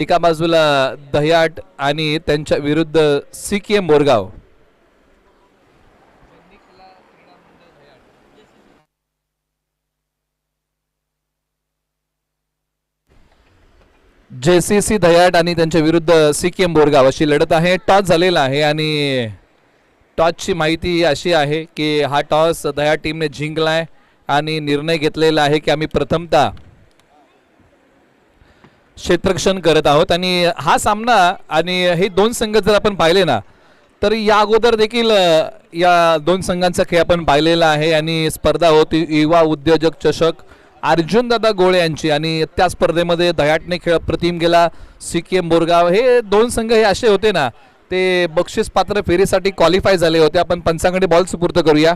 एका बाजूला दह्याट आणि त्यांच्या विरुद्ध सीके मोरगाव. JCC दह्याट आणि त्यांच्या विरुद्ध सीके मोरगाव अशी लढत आहे. टॉस झालेला आहे आणि टॉसची माहिती अशी आहे की हा टॉस दह्याट टीमने जिंकलाय आणि निर्णय घेतलेला आहे की आम्ही प्रथमतः क्षेत्ररक्षण करत आहोत. आणि हा सामना आणि हे दोन संघ जर आपण पाहिले ना तर या अगोदर देखील या दोन संघांचा खेळ आपण पाहिलेला आहे आणि स्पर्धा होती युवा उद्योजक चषक अर्जुन दादा गोळे यांची आणि त्या स्पर्धेमध्ये दह्याटने खेळ प्रतिम गेला. सीके मोरगाव हे दोन संघ हे असे होते ना ते बक्षीस पात्र फेरीसाठी क्वालिफाय झाले होते. आपण पंचांकडे बॉल सुपूर्द करूया.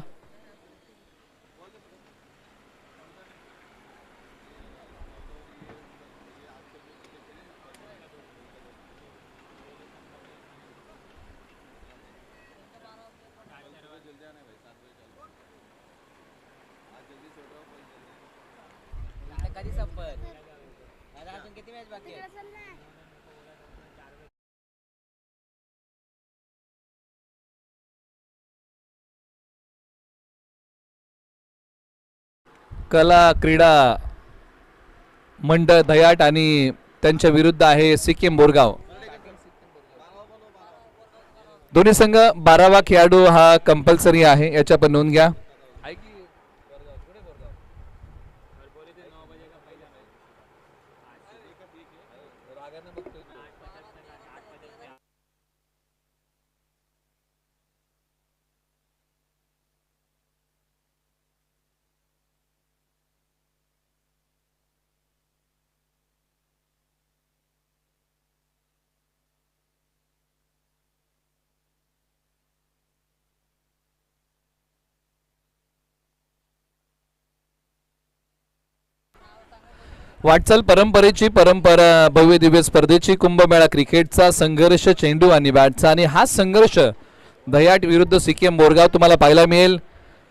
कला क्रीडा मंडळ दह्याट आणि त्यांच्या विरुद्ध आहे सिक्कीम बोरगाव. दोन्ही संघ 12वा खेळाडू हा कंपल्सरी आहे याच्या पण नोंद घ्या. वाटचाल परंपरेची परंपरा भव्य दिव्य स्पर्धेची कुंभमेळा क्रिकेटचा संघर्ष चेंडू आणि बॅटचा आणि हा संघर्ष दह्याट विरुद्ध सीकेएम बोरगाव तुम्हाला पाहायला मिळेल.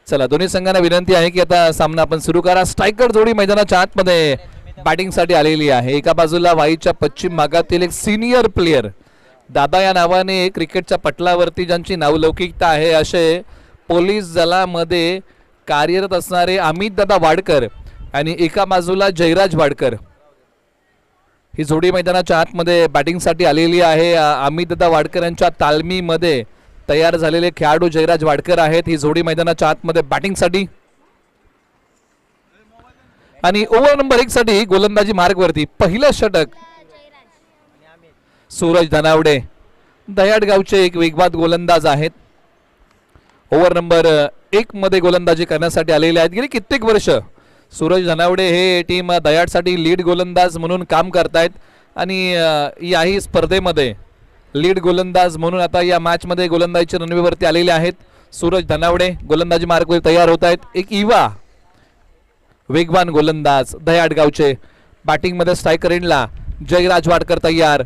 चला दोन्ही संघांना विनंती आहे की आता सामना आपण सुरू करा. स्ट्रायकर जोडी मैदानाच्या आतमध्ये बॅटिंगसाठी आलेली आहे. एका बाजूला वाईच्या पश्चिम भागातील एक सिनियर प्लेयर दादा या नावाने क्रिकेटच्या पटलावरती ज्यांची नावलौकिकता आहे असे पोलीस दलामध्ये कार्यरत असणारे अमित दादा वाडकर आणि एका बाजूला जयराज वाडकर ही जोडी मैदानाच्या आतमध्ये बॅटिंगसाठी आलेली आहे. अमित दादा वाडकर यांच्या तालमीमध्ये तयार झालेले खेळाडू जयराज वाडकर आहेत. ही जोडी मैदानाच्या आतमध्ये बॅटिंगसाठी आणि ओव्हर नंबर 1 साठी गोलंदाजी मार्गवरती पहिलं षटक सूरज धनावडे दह्याट गावचे एक वेगवान गोलंदाज आहेत. ओव्हर नंबर 1 मध्ये गोलंदाजी करण्यासाठी आलेले आहेत. गेली कित्येक वर्ष सूरज धनावडे हे टीम दह्याटसाठी लीड गोलंदाज म्हणून काम करतायत आणि याही स्पर्धेमध्ये लीड गोलंदाज म्हणून आता या मॅच मध्ये गोलंदाजीच्या रणवेवरती आलेले आहेत. सूरज धनावडे गोलंदाजी मार्गवर तयार होत आहेत. एक युवा वेगवान गोलंदाज दह्याट गावचे बॅटिंग मध्ये स्ट्रायकर एंडला जयराज वाडकर तयार.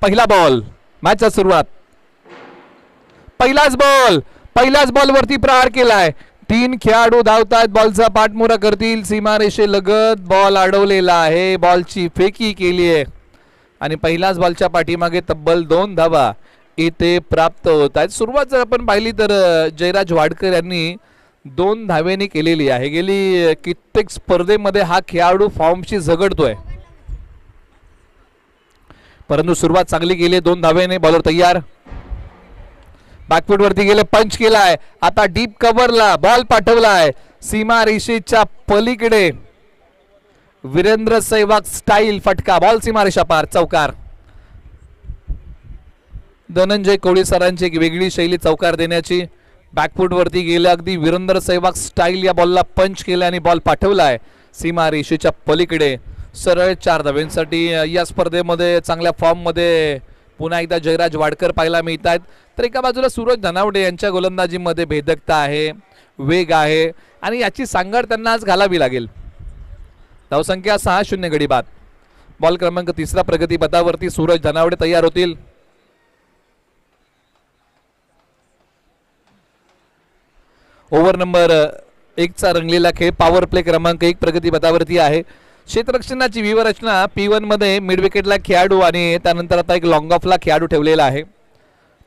पहिला बॉल मॅचचा सुरुवात पहिल्याच बॉल वरती प्रहार केलाय. 3 खेळाडू धावतात बॉलचा पाठमोरा करतील. सीमारेषे लगत बॉल अडवलेला आहे. बॉलची फेकी केली आहे आणि पहिल्याच बॉलच्या पाठीमागे तब्बल 2 धावा इथे प्राप्त होत आहेत. सुरुवात जर आपण पाहिली तर जयराज वाडकर यांनी 2 धावेने केलेली आहे. गेली कित्येक स्पर्धेमध्ये हा खेळाडू फॉर्मशी झगडतोय परंतु सुरुवात चांगली केली. 2 धावेने बॉलर तयार. बॅकफूट वरती गेले पंच केलाय. आता डीप कव्हरला बॉल पाठवलाय सीमा रेषेच्या पलीकडे. वीरेंद्र सहवाग स्टाईल फटका बॉल सीमा रेषा पार चौकार. धनंजय कोळी सरांची एक वेगळी शैली चौकार देण्याची. बॅकफूट वरती गेले अगदी वीरेंद्र सहवाग स्टाईल या बॉलला पंच केला आणि बॉल पाठवलाय सीमा रेषेच्या पलीकडे. सरळ 4 धाव्यांसाठी या स्पर्धेमध्ये चांगल्या फॉर्म मध्ये पुन्हा एकदा जयराज वाडकर पाहायला मिळत आहेत. तर एका बाजूला सूरज धनावडे यांच्या गोलंदाजीमध्ये भेदकता आहे, वेग आहे आणि याची सांगड त्यांना आज घालावी लागेल. धावसंख्या 6-0 गडी बाद. बॉल क्रमांक 3 प्रगती पथावरती सूरज धनावडे तयार होतील. ओव्हर नंबर 1 चा रंगलेला खेळ पॉवर प्ले क्रमांक 1 प्रगती पथावरती आहे. क्षेत्ररक्षणाची व्यूहरचना P1 मध्ये मिड विकेटला खेळाडू आणि त्यानंतर आता एक लॉंग ऑफला खेळाडू ठेवलेला आहे.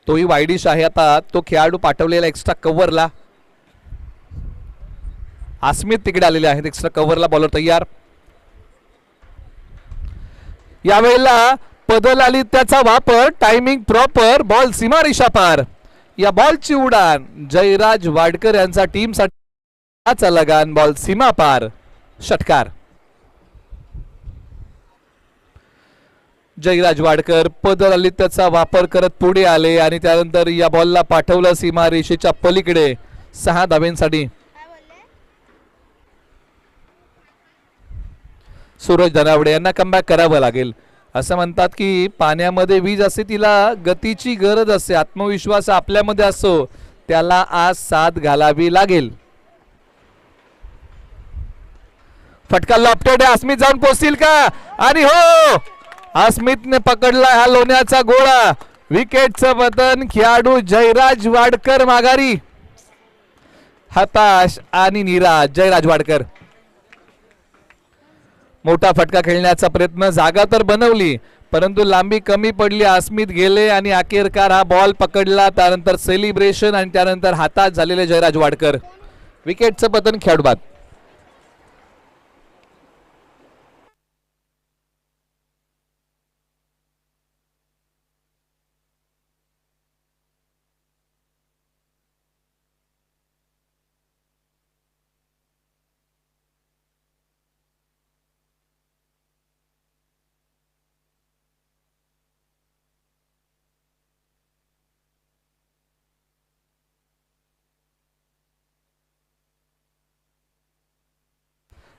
तोही वाईडिश आहे. आता तो खेळाडू पाठवलेला एक्स्ट्रा कव्हरला. आस्मित तिकडे आलेले आहेत एक्स्ट्रा कव्हरला. बॉलर तयार. यावेळेला बदल आली त्याचा वापर. Timing proper. बॉल सीमारेषा पार. या बॉलची उडान जयराज वाडकर यांचा टीमसाठी लगान. बॉल सीमा पार. षटकार. जयराज वाडकर बदल आली त्याचा वापर करत पुढे आले आणि त्यानंतर या बॉलला पाठवलं सीमारेषेच्या पलीकडे 6 धाब्यांसाठी. सूरज धनावडे यांना कमबॅक करावं लागेल. असं म्हणतात की पाण्यामध्ये वीज असते तिला गतीची गरज असते. आत्मविश्वास आपल्यामध्ये असतो त्याला आज साथ घालावी लागेल. फटका लॉफ्टेड आहे. अस्मित जाऊन पोहोचतील का? आणि हो, अस्मितने पकडला हा लोण्याचा गोळा. विकेटचं पतन. खेळाडू जयराज वाडकर माघारी. हताश आणि निराश जयराज वाडकर. मोठा फटका खेळण्याचा प्रयत्न. जागा तर बनवली परंतु लांबी कमी पडली. अस्मित गेले आणि अखेरकार हा बॉल पकडला. त्यानंतर सेलिब्रेशन आणि त्यानंतर हातात झालेले जयराज वाडकर. विकेटचं पतन. खेळाडू बाद.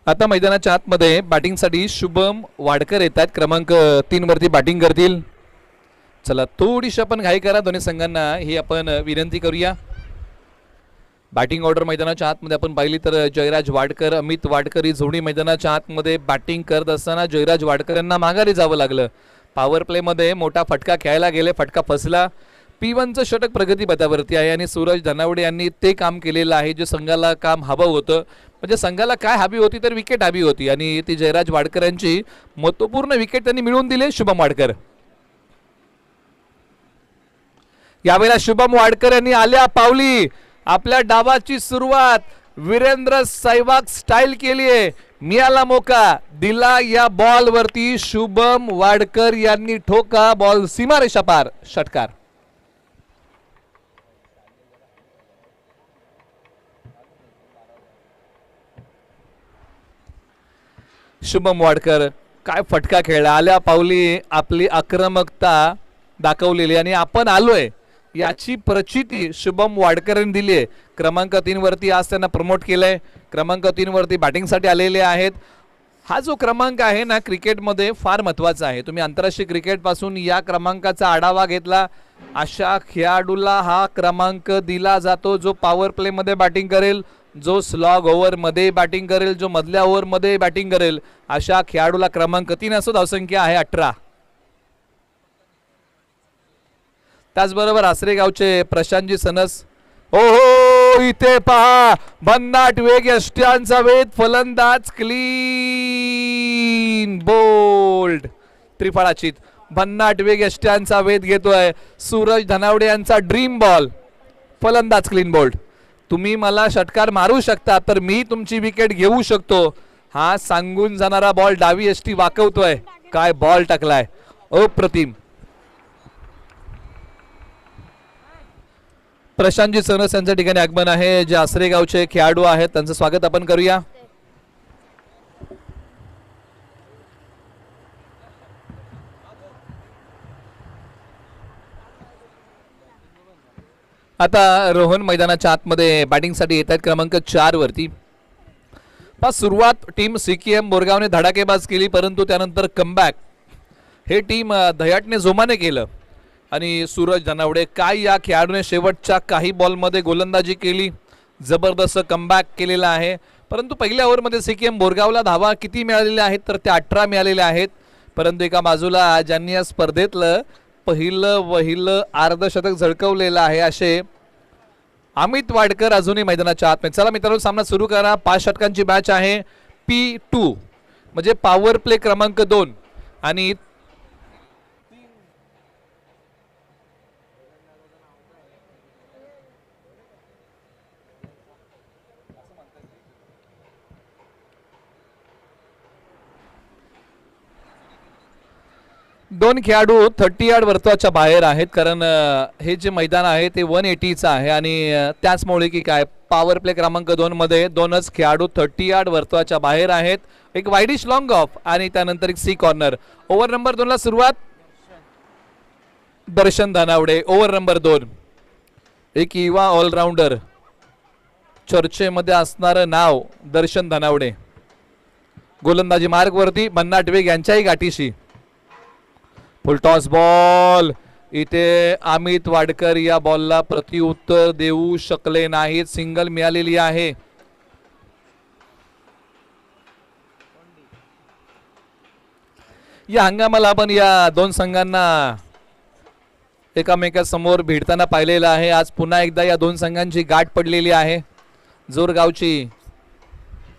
आता मैदानाच्या आतमध्ये बॅटिंगसाठी शुभम वाडकर येत आहेत. क्रमांक 3 वरती बॅटिंग करतील. चला थोडीशी आपण घाई करा दोन्ही संघांना ही आपण विनंती करूया. बॅटिंग ऑर्डर मैदानाच्या आतमध्ये आपण पाहिली तर जयराज वाडकर अमित वाडकर ही जोडी मैदानाच्या आतमध्ये बॅटिंग करत असताना जयराज वाडकर यांना माघारी जावं लागलं. पॉवर प्ले मध्ये मोठा फटका खेळायला गेले. फटका फसला. P1चं षटक प्रगती पथावरती आहे आणि सूरज धनावडे यांनी ते काम केलेलं आहे जे संघाला काम हवं होतं. म्हणजे संघाला काय हवी होती तर विकेट हवी होती आणि ती जयराज वाडकर यांची महत्वपूर्ण विकेट त्यांनी मिळवून दिले. शुभम वाडकर. यावेळेला शुभम वाडकर यांनी आल्या पावली आपल्या डावाची सुरुवात वीरेंद्र सहवाग स्टाईल केली आहे. मिळाला मोका दिला या बॉल वरती. शुभम वाडकर यांनी ठोका. बॉल सीमारेषा पार. षटकार. शुभम वाडकर काय फटका खेळला. आल्या पावली आपली आक्रमकता दाखवलेली आणि आपण आलोय याची प्रचिती शुभम वाडकरांनी दिली आहे. क्रमांक 3 वरती आज त्यांना प्रमोट केलंय. क्रमांक 3 वरती बॅटिंगसाठी आलेले आहेत. हा जो क्रमांक आहे ना क्रिकेटमध्ये फार महत्त्वाचा आहे. तुम्ही आंतरराष्ट्रीय क्रिकेट पासून या क्रमांकाचा आढावा घेतला अशा खेळाडूला हा क्रमांक दिला जातो जो पॉवर प्ले मध्ये बॅटिंग करेल, जो स्लॉग ओव्हर मध्ये बॅटिंग करेल, जो मधल्या ओव्हर मध्ये बॅटिंग करेल अशा खेळाडूला क्रमांक 3 असतो. धावसंख्या आहे 18. त्याचबरोबर आसरेगावचे प्रशांतजी सनस. ओहो इथे पहा भन्नाट वेग. यष्ट्यांचा वेध. फलंदाज क्लीन बोल्ड. त्रिफळाचीत भन्नाट वेग यष्ट्यांचा वेध घेतोय. सूरज धनावडे यांचा ड्रीम बॉल. फलंदाज क्लीन बोल्ड. तुम्ही मला षटकार मारू शकता तर मी तुमची विकेट घेऊ शकतो हा सांगून जाणारा बॉल डावी यष्टी वाकवतोय. काय बॉल टाकलाय. अप्रतिम. प्रशांतजी सनस यांच्या ठिकाणी आगमन आहे. जे आसरेगावचे खेळाडू आहेत त्यांचं स्वागत आपण करूया. आता रोहन मैदानाच्या आतमध्ये बॅटिंगसाठी येत आहेत क्रमांक 4 वरती. सुरुवात टीम CKM बोरगावने धडाकेबाज केली परंतु त्यानंतर कमबॅक हे टीम दह्याटने जोमाने केलं आणि सूरज धनावडे काय या खेळाडूने शेवटच्या काही बॉलमध्ये गोलंदाजी केली. जबरदस्त कमबॅक केलेला आहे. परंतु पहिल्या ओव्हरमध्ये CKM बोरगावला धावा किती मिळालेल्या आहेत तर त्या 18 मिळालेल्या आहेत. परंतु एका बाजूला ज्यांनी या स्पर्धेतलं पहिलं अर्धशतक झळकवलेलं आहे असे अमित वाडकर अजूनही मैदानाच्या आतमध्ये. चला मित्रांनो सामना सुरू करा. 5 षटकांची मॅच आहे. P2 म्हणजे पॉवर प्ले क्रमांक 2 आणि दोन खेळाडू 30 यार्ड वर्तुळाच्या बाहेर आहेत, कारण हे जे मैदान आहे ते 180चं आहे आणि त्याचमुळे की काय पॉवर प्ले क्रमांक 2 मध्ये दोनच खेळाडू 30 यार्ड वर्तुळाच्या बाहेर आहेत. एक वाईडिश लॉंग ऑफ आणि त्यानंतर एक सी कॉर्नर. ओव्हर नंबर 2 ला सुरुवात. दर्शन धनावडे ओव्हर नंबर 2. एक युवा ऑलराऊंडर, चर्चेमध्ये असणारं नाव दर्शन धनावडे. गोलंदाजी मार्गवरती भन्नाट वेग यांच्याही गाठीशी. फुल टॉस बॉल. इथे अमित वाडकर या बॉलला प्रत्युत्तर देऊ शकले नाहीत. सिंगल मिळालेली आहे. या हंगामाला आपण या दोन संघांना एकामेकासमोर भिडताना पाहिलेलं आहे. आज पुन्हा एकदा या दोन संघांची गाठ पडलेली आहे. जोरगावची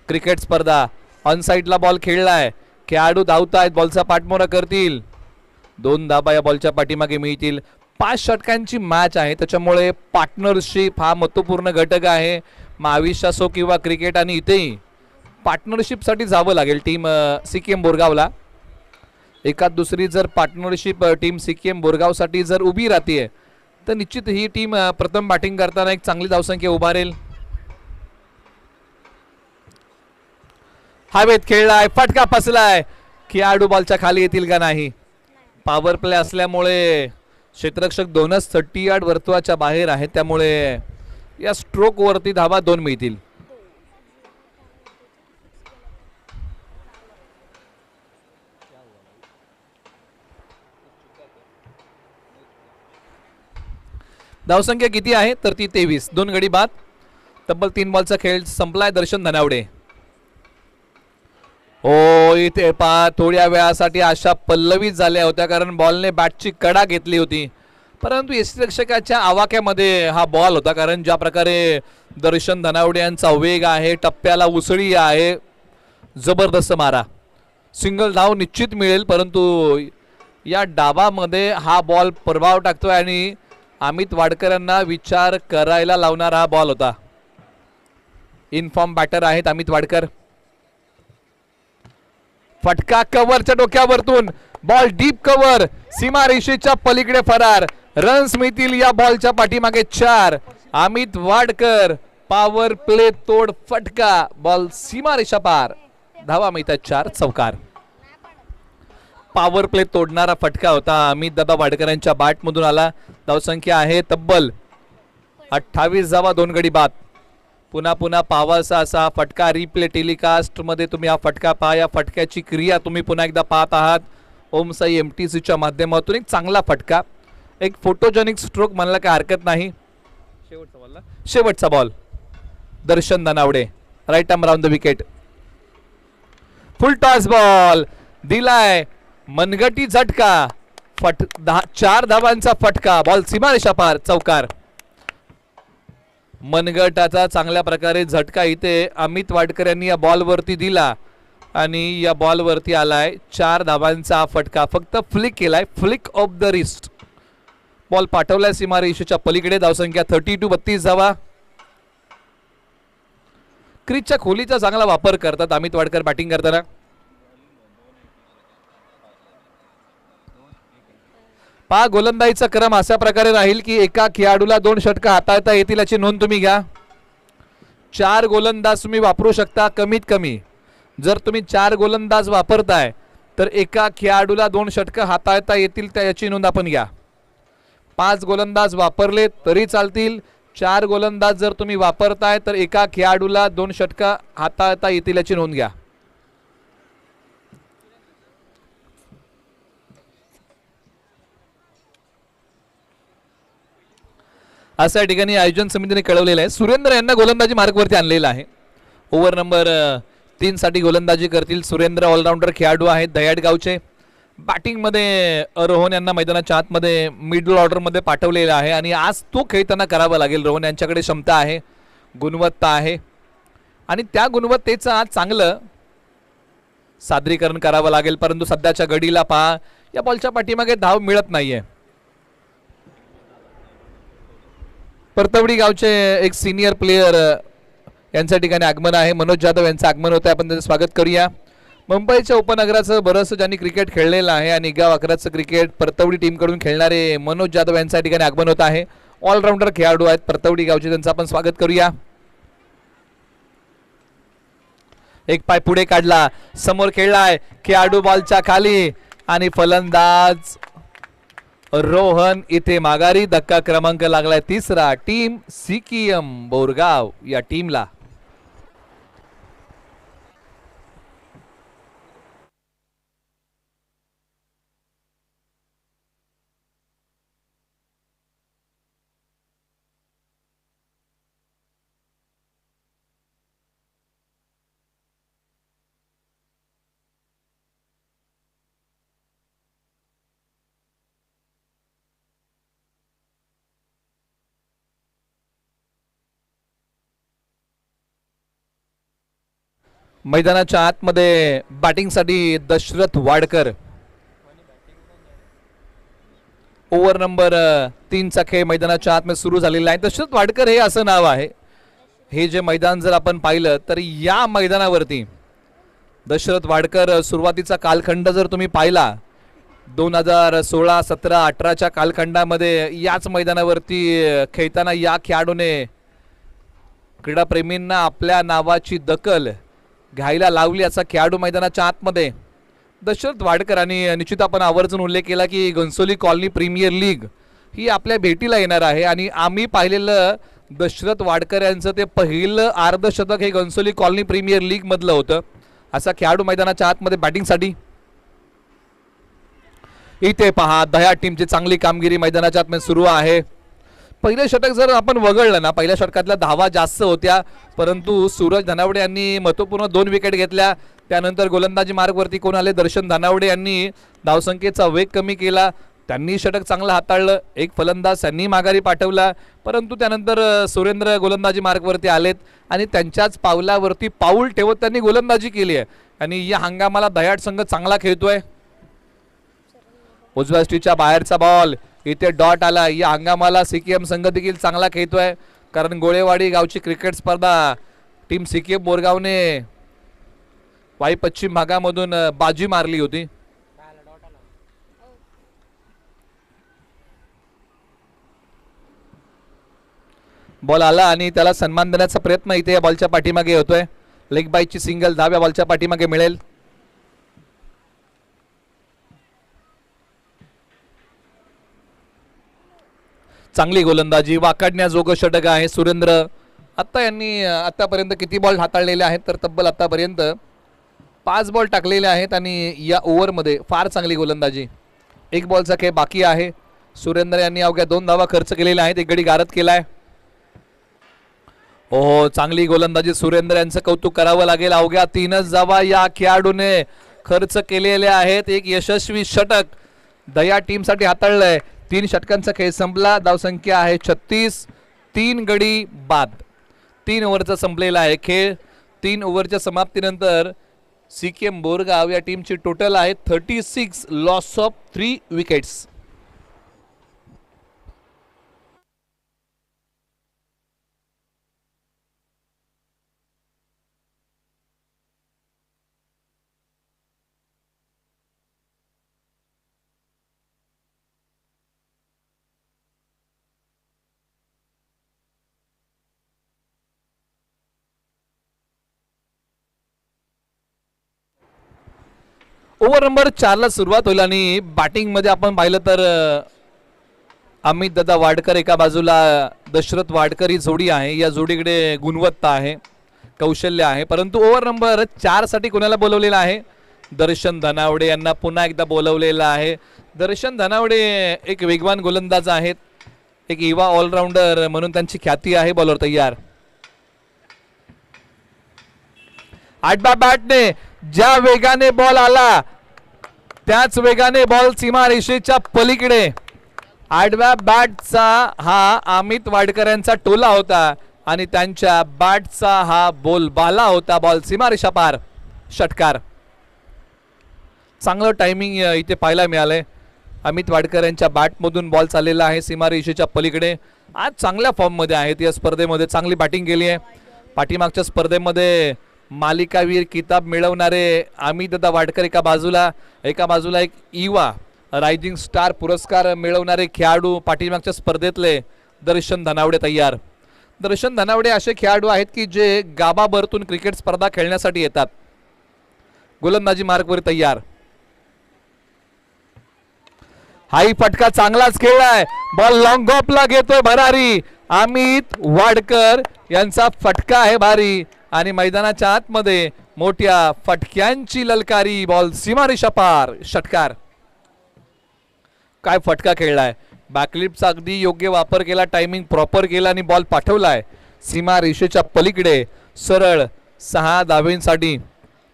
क्रिकेट स्पर्धा. ऑन साइडला बॉल खेळलाय. खेळाडू धावतायत, बॉलचा पाठमोरा करतील. 2 धाबा या बॉलच्या पाठीमागे मिळतील. 5 षटकांची मॅच आहे, त्याच्यामुळे पार्टनरशिप हा महत्त्वपूर्ण घटक आहे. महाविश्व असो किंवा क्रिकेट, आणि इथेही पार्टनरशिपसाठी जावं लागेल टीम सीकेएम बोरगावला. एकात दुसरी जर पार्टनरशिप टीम सीकेएम बोरगावसाठी जर उभी राहते तर निश्चित ही टीम प्रथम बॅटिंग करताना एक चांगली धावसंख्या उभारेल. हवेत खेळलाय, फटका फसलाय. खेळाडू बॉलच्या खाली येतील का नाही. पॉवर प्ले असल्यामुळे क्षेत्ररक्षक दोनच 30 यार्ड वर्तुळाच्या बाहेर आहेत, त्यामुळे या स्ट्रोक वरती धावा 2 मिळतील. धावसंख्या किती आहे तर ती 23. 2 गडी बाद. तब्बल 3 बॉलचा खेळ संपलाय. दर्शन धनावडे. हो, इथे थोड्या वेळासाठी आशा पल्लवित झाल्या होत्या, कारण बॉलने बॅटची कडा घेतली होती, परंतु यष्टिरक्षकाच्या आवाक्यामध्ये हा बॉल होता. कारण ज्या प्रकारे दर्शन धनावडे यांचा वेग आहे, टप्प्याला उसळी आहे, जबरदस्त मारा. सिंगल धाव निश्चित मिळेल, परंतु या डावामध्ये हा बॉल प्रभाव टाकतोय आणि अमित वाडकर यांना विचार करायला लावणारा हा बॉल होता. इनफॉर्म बॅटर आहेत अमित वाडकर. फटका कव्हरच्या डोक्यावरतून. बॉल डीप कव्हर, सीमारेषेच्या पलीकडे फरार. रन्स मिळतील या बॉलच्या पाठीमागे 4. अमित वाडकर पॉवर प्ले तोड फटका. बॉल सीमारेषा पार. धावा मिळतात 4. चौकार. पॉवर प्ले तोडणारा फटका होता. अमित दादा वाडकर यांच्या बॅटमधून आला. धावसंख्या आहे तब्बल 28 धावा. 2 गडी बाद. पुन्हा पुन्हा पाहावासा असा फटका. रिप्ले टेलिकास्ट मध्ये तुम्ही हा फटका पहा. या फटक्याची क्रिया तुम्ही पुन्हा एकदा पाहत आहात ओम साई MTCच्या माध्यमातून. एक चांगला फटका, एक फोटोजेनिक स्ट्रोक म्हणला काय हरकत नाही. शेवटचा ball. Darshan Dhanawade right arm round the wicket. Full toss ball दिलाय. मनगटी झटका. 4 धावांचा फटका. बॉल सीमारेषा पार. चौकार. मनगटाचा चांगल्या प्रकारे झटका इथे अमित वाडकर यांनी या बॉलवरती दिला आणि या बॉलवरती आलाय 4 धावांचा फटका. फक्त फ्लिक केलाय, flick of the wrist. Ball पाठवलाय सीमारेषेच्या पलीकडे. धावसंख्या 32. 32 धावा. क्रीजच्या खोलीचा चांगला वापर करतात अमित वाडकर बॅटिंग करताना. पहा, गोलंदाजीचा क्रम अशा प्रकारे राहील की एका खेळाडूला 2 षटका हाताळता येतील याची नोंद तुम्ही घ्या. 4 गोलंदाज तुम्ही वापरू शकता कमीत कमी. जर तुम्ही 4 गोलंदाज वापरताय तर एका खेळाडूला 2 षटका हाताळता येतील याची नोंद आपण घ्या. 5 गोलंदाज वापरले तरी चालतील. 4 गोलंदाज जर तुम्ही वापरताय तर एका खेळाडूला 2 षटका हाताळता येतील याची नोंद घ्या. अशा ठिकाणी आयोजन समितीने कळवलेलं आहे. सुरेंद्र यांना गोलंदाजी मार्गवरती आणलेला आहे. ओव्हर नंबर 3 साठी गोलंदाजी करतील सुरेंद्र. ऑलराऊंडर खेळाडू आहेत दह्याड गावचे. बॅटिंगमध्ये रोहन यांना मैदानाच्या आतमध्ये मिडल ऑर्डरमध्ये पाठवलेलं आहे आणि आज तो खेळताना करावा लागेल. रोहन यांच्याकडे क्षमता आहे, गुणवत्ता आहे आणि त्या गुणवत्तेचं आज चांगलं सादरीकरण करावं लागेल, परंतु सध्याच्या घडीला पहा या बॉलच्या पाठीमागे धाव मिळत नाहीये. परतवडी गावचे एक सिनियर प्लेयर यांच्या ठिकाणी आगमन आहे. मनोज जाधव यांचं आगमन होतं, आपण त्यांचं स्वागत करूया. मुंबईच्या उपनगराचं बरंचसं ज्यांनी क्रिकेट खेळलेलं आहे आणि गाव अकराचं क्रिकेट परतवडी टीमकडून खेळणारे मनोज जाधव यांच्या ठिकाणी आगमन होत आहे. ऑलराऊंडर खेळाडू आहेत परतवडी गावचे, त्यांचं आपण स्वागत करूया. एक पाय पुढे काढला, समोर खेळलाय खेळाडू बॉलच्या खाली आणि फलंदाज रोहन इथे माघारी. धक्का क्रमांक लागलाय तिसरा टीम सीकेएम बोरगाव या टीमला. मैदानाच्या आतमध्ये बॅटिंगसाठी दशरथ वाडकर. ओव्हर नंबर 3 चा खेळ मैदानाच्या आतमध्ये सुरू झालेला आहे. दशरथ वाडकर हे असं नाव आहे. हे जे मैदान जर आपण पाहिलं तर या मैदानावरती दशरथ वाडकर सुरुवातीचा कालखंड जर तुम्ही पाहिला 2016, 17, 18च्या कालखंडामध्ये याच मैदानावरती खेळताना या खेळाडूने क्रीडाप्रेमींना आपल्या नावाची दखल घ्यायला लावली. असा खेळाडू मैदानाच्या आतमध्ये दशरथ वाडकर. आणि निश्चित आपण आवर्जून उल्लेख केला की घनसोली कॉलनी प्रीमियर लीग ही आपल्या भेटीला येणार आहे आणि आम्ही पाहिलेलं दशरथ वाडकर यांचं ते पहिलं अर्धशतक हे घनसोली कॉलनी प्रीमियर लीग मधलं होतं. असा खेळाडू मैदानाच्या आतमध्ये बॅटिंगसाठी. इथे पहा दह्या टीमची चांगली कामगिरी मैदानाच्या आतमध्ये सुरू आहे. पहिले षटक जर आपण वगळलं ना, पहिल्या षटकातल्या धावा जास्त होत्या, परंतु सूरज धनावडे यांनी महत्त्वपूर्ण 2 विकेट घेतल्या. त्यानंतर गोलंदाजी मार्गवरती कोण आले, दर्शन धनावडे यांनी धावसंख्येचा वेग कमी केला. त्यांनी षटक चांगलं हाताळलं. एक फलंदाज त्यांनी माघारी पाठवला, परंतु त्यानंतर सुरेंद्र गोलंदाजी मार्गवरती आलेत आणि त्यांच्याच पावलावरती पाऊल ठेवत त्यांनी गोलंदाजी केली आहे. आणि या हंगामाला दह्याट संघ चांगला खेळतोय. उजव्या स्टिचच्या बाहेरचा बॉल, इथे डॉट आला. या हंगामाला सीकेएम संघ देखील चांगला खेळतोय, कारण गोळेवाडी गावची क्रिकेट स्पर्धा टीम सीकेएम बोरगावने वाई पश्चिम भागामधून बाजी मारली होती. बॉल आला आणि त्याला सन्मान देण्याचा प्रयत्न इथे या बॉलच्या पाठीमागे होतोय. लेग बायची सिंगल धाव या बॉलच्या पाठीमागे मिळेल. चांगली गोलंदाजी, वाकाडण्याजोगं षटक आहे. सुरेंद्र यांनी आतापर्यंत किती बॉल हाताळलेले आहेत तर तब्बल आतापर्यंत 5 बॉल टाकलेले आहेत आणि या ओव्हरमध्ये फार चांगली गोलंदाजी. 1 बॉलचा खेळ बाकी आहे. सुरेंद्र यांनी अवघ्या 2 धावा खर्च केलेल्या आहेत. एक गडी गारद केलाय. हो, चांगली गोलंदाजी. सुरेंद्र यांचं कौतुक करावं लागेल. अवघ्या 3च धावा या खेळाडूने खर्च केलेल्या आहेत. एक यशस्वी षटक दया टीमसाठी हाताळलंय. 3 षटकांचा खेळ संपला. धावसंख्या आहे 36. 3 गडी बाद. 3 ओव्हरचा संपलेला आहे खेळ. 3 ओव्हरच्या समाप्तीनंतर सीकेएम बोरगाव या टीमची टोटल आहे 36, loss of 3 wickets. Over number 4 ला सुरुवात होईल आणि बॅटिंग मध्ये आपण पाहिलं तर अमित दादा वाडकर एका बाजूला, दशरथ वाडकर ही जोडी आहे. या जोडीकडे गुणवत्ता आहे, कौशल्य आहे. परंतु ओव्हर नंबर 4 साठी कोणाला बोलवलेला आहे, दर्शन धनावडे यांना पुन्हा एकदा बोलवलेलं आहे. दर्शन धनावडे एक वेगवान गोलंदाज आहेत, एक युवा ऑलराऊंडर म्हणून त्यांची ख्याती आहे. बॉलर तयार. आडव्या बॅटने ज्या वेगाने बॉल आला त्याच वेगाने बॉल सीमारेषेच्या पलीकडे. आडव्या बॅटचा हा अमित वाडकर यांचा टोला होता आणि त्यांच्या बॅटचा हा बोलबाला होता. बॉल सीमारेषा पार. षटकार. चांगलं टायमिंग इथे पाहायला मिळालंय. अमित वाडकर यांच्या बॅटमधून बॉल चाललेला आहे सीमारेषेच्या पलीकडे. आज चांगल्या फॉर्ममध्ये आहेत या स्पर्धेमध्ये, चांगली बॅटिंग केली आहे. पाठीमागच्या स्पर्धेमध्ये मालिकावीर किताब मिळवणारे अमितदादा वाडकर एका बाजूला एक इवा रायझिंग स्टार पुरस्कार मिळवणारे खेळाडू पाठीमागच्या स्पर्धेतले दर्शन धनावडे तयार. दर्शन धनावडे असे खेळाडू आहेत की जे गाभाभरतून क्रिकेट स्पर्धा खेळण्यासाठी येतात. गोलंदाजी मार्गवर तयार. हाही फटका चांगलाच खेळलाय. बॉल लॉंग ऑफला घेतोय भरारी. अमित वाडकर यांचा फटका आहे भारी आणि मैदानाच्या आतमध्ये मोठ्या फटक्यांची ललकारी. बॉल सीमारेषा पार. षटकार. काय फटका खेळलाय. बॅकलिपचा अगदी योग्य वापर केला, टायमिंग प्रॉपर केला आणि बॉल पाठवलाय सीमारेषेच्या पलीकडे सरळ 6 धावेंसाठी.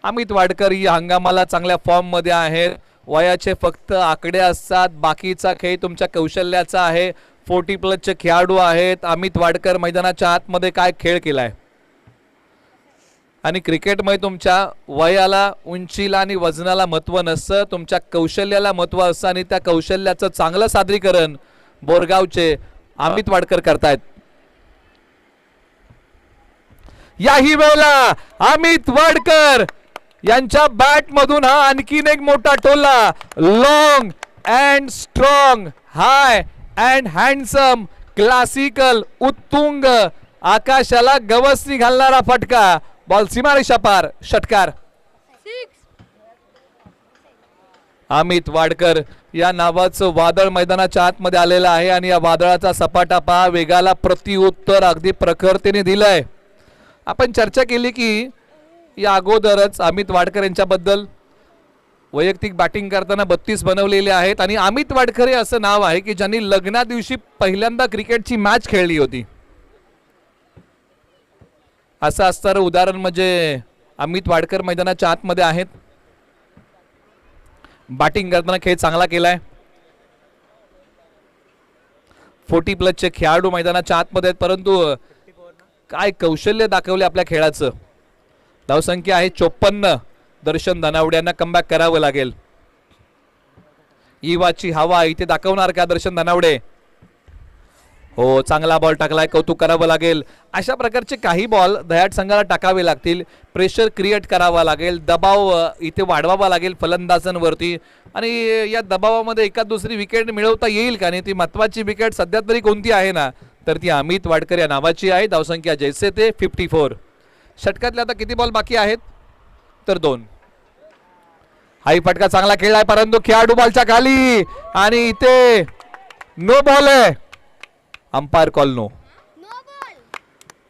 अमित वाडकर या हंगामाला चांगल्या फॉर्म मध्ये आहेत. वयाचे फक्त आकडे असतात, बाकीचा खेळ तुमच्या कौशल्याचा आहे. 40+ खेळाडू आहेत. अमित वाडकर मैदानाच्या आतमध्ये काय खेळ केलाय आणि क्रिकेटमध्ये तुमच्या वयाला, उंचीला आणि वजनाला महत्व नसतं, तुमच्या कौशल्याला महत्व असतं आणि त्या कौशल्याचं चांगलं सादरीकरण बोरगावचे अमित वाडकर करतायत. याही वेळेला अमित वाडकर यांच्या बॅट मधून हा आणखीन एक मोठा टोला. Long and strong, high and handsome, classical, उत्तुंग, आकाशाला गवसणी घालणारा फटका. बॉल सीमारेषा पार. षटकार. अमित वाडकर या नावाचं वादळ मैदानाच्या आतमध्ये आलेलं आहे आणि या वादळाचा सपाटा पहा. वेगाला प्रत्युत्तर अगदी प्रखरतेने दिलंय. आपण चर्चा केली की या अगोदरच अमित वाडकर यांच्याबद्दल वैयक्तिक बॅटिंग करताना 32 बनवलेले आहेत आणि अमित वाडकर हे असं नाव आहे की ज्यांनी लग्ना दिवशी पहिल्यांदा क्रिकेटची मॅच खेळली होती. असं असणारं उदाहरण म्हणजे अमित वाडकर मैदानाच्या आतमध्ये आहेत. बॅटिंग करताना खेळ चांगला केलाय. 40+ खेळाडू मैदानाच्या आतमध्ये आहेत, परंतु काय कौशल्य दाखवले आपल्या खेळाचं. धावसंख्या आहे 54. दर्शन धनावडे यांना कमबॅक करावं लागेल. इवाची हवा इथे दाखवणार का दर्शन धनावडे. हो, चांगला बॉल टाकलाय, कौतुक करावं लागेल. अशा प्रकारचे काही बॉल दह्याट संघाला टाकावे लागतील. प्रेशर क्रिएट करावा लागेल, दबाव इथे वाढवावा लागेल फलंदाजांवरती आणि या दबावामध्ये एखाद दुसरी विकेट मिळवता येईल का. नाही ती महत्वाची विकेट सध्या तरी कोणती आहे ना, तर ती अमित वाडकर या नावाची आहे. धावसंख्या जैसे ते 54. षटकातले आता किती बॉल बाकी आहेत, तर 2. हाही फटका चांगला खेळलाय, परंतु खेळाडू बॉलच्या खाली आणि इथे नो बॉल आहे. अंपायर कॉल नो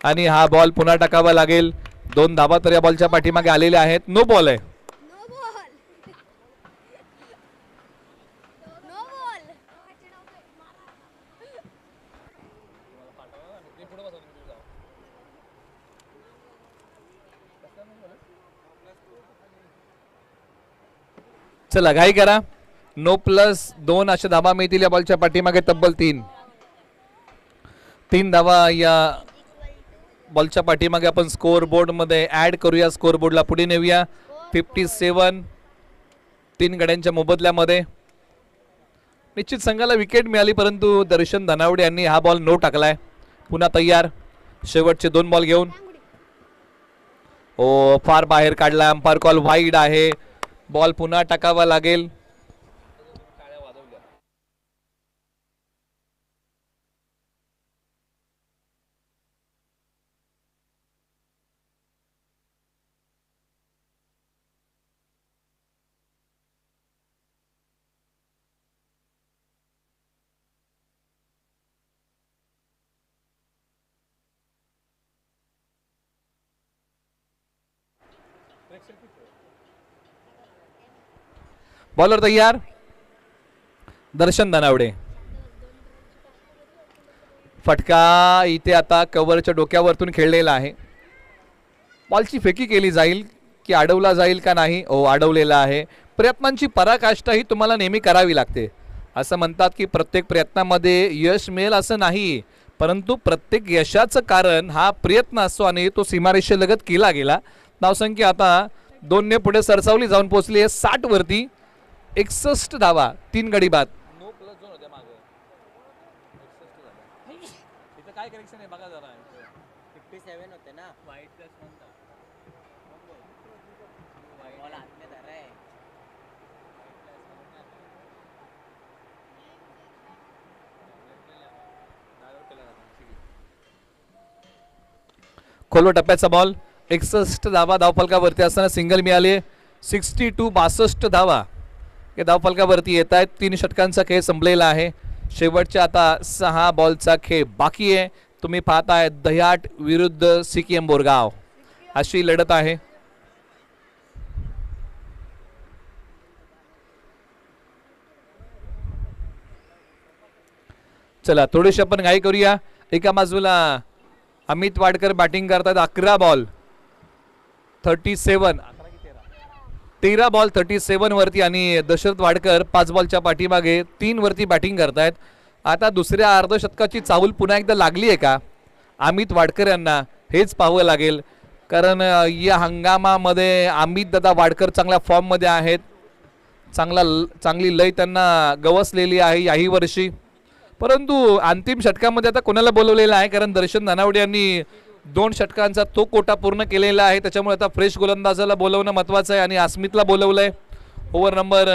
आणि हा बॉल पुन्हा टाकावा लागेल. 2 धावा तर या बॉलच्या पाठीमागे आलेल्या आहेत. नो बॉल आहे. चला घाई करा. 9+2 अशा धावा मिळतील या बॉलच्या पाठीमागे. तब्बल 3 धावा या बॉलच्या पाठीमागे आपण स्कोर बोर्ड मध्ये ऍड करूया. स्कोर बोर्डला पुढे नेऊया. 57. 3 गड्यांच्या मोबदल्यामध्ये निश्चित संघाला विकेट मिळाली, परंतु दर्शन धनावडे यांनी हा बॉल नो टाकलाय. पुन्हा तयार शेवटचे 2 बॉल घेऊन. ओ, फार बाहेर काढलाय. अंपायर कॉल वाईड आहे. बॉल पुन्हा टाकावा लागेल. बॉलर तयार दर्शन धनावडे. फटका इथे आता कव्हरच्या डोक्यावरतून खेळलेला आहे. बॉलची फेकी केली जाईल की अडवला जाईल का नाही. हो, अडवलेला आहे. प्रयत्नांची पराकाष्ठा ही तुम्हाला नेहमी करावी लागते. असं म्हणतात की प्रत्येक प्रयत्नामध्ये यश मिळेल असं नाही, परंतु प्रत्येक यशाचं कारण हा प्रयत्न असतो आणि तो सीमारेषेलगत केला गेला. धावसंख्या आता 2 ने पुढे सरसावली जाऊन पोहोचली आहे 60 वरती. 61 धावा, 3 गडी बाद. नो प्लस झोन होत्या मागे. 61 धावा. इथं काय करेक्शन आहे बघा जरा. 57 होते ना. वाईट प्लस म्हणता. बॉल हाथ में धरा है. खोलवर टप्प्याचा बॉल. 61 धावा धावफलकावरती असताना सिंगल मिळाली. 62 धावा हे धावफलकावरती येत आहेत. 3 षटकांचा खेळ संपलेला आहे. शेवटच्या आता 6 बॉलचा खेळ बाकी आहे. तुम्ही पाहताय दह्याट विरुद्ध सीकेएम बोरगाव अशी लढत आहे. चला थोडीशी आपण घाई करूया. एका बाजूला अमित वाडकर बॅटिंग करतात. 11 बॉल 37, 13 बॉल 37 वरती आणि दशरथ वाडकर 5 बॉलच्या पाठीमागे 3 वरती बॅटिंग करतायत. आता दुसऱ्या अर्धशतकाची चाहूल पुन्हा एकदा लागली आहे का अमित वाडकर यांना हेच पाहावं लागेल. कारण या हंगामामध्ये अमित दादा वाडकर चांगल्या फॉर्ममध्ये आहेत. चांगली लय त्यांना गवसलेली आहे याही वर्षी. परंतु अंतिम षटकामध्ये आता कोणाला बोलवलेलं आहे कारण दर्शन नानावडे यांनी 2 षटकांचा तो कोटा पूर्ण केलेला आहे. त्याच्यामुळे आता फ्रेश गोलंदाजाला बोलवणं महत्त्वाचं आहे आणि अस्मितला बोलवलंय. ओव्हर नंबर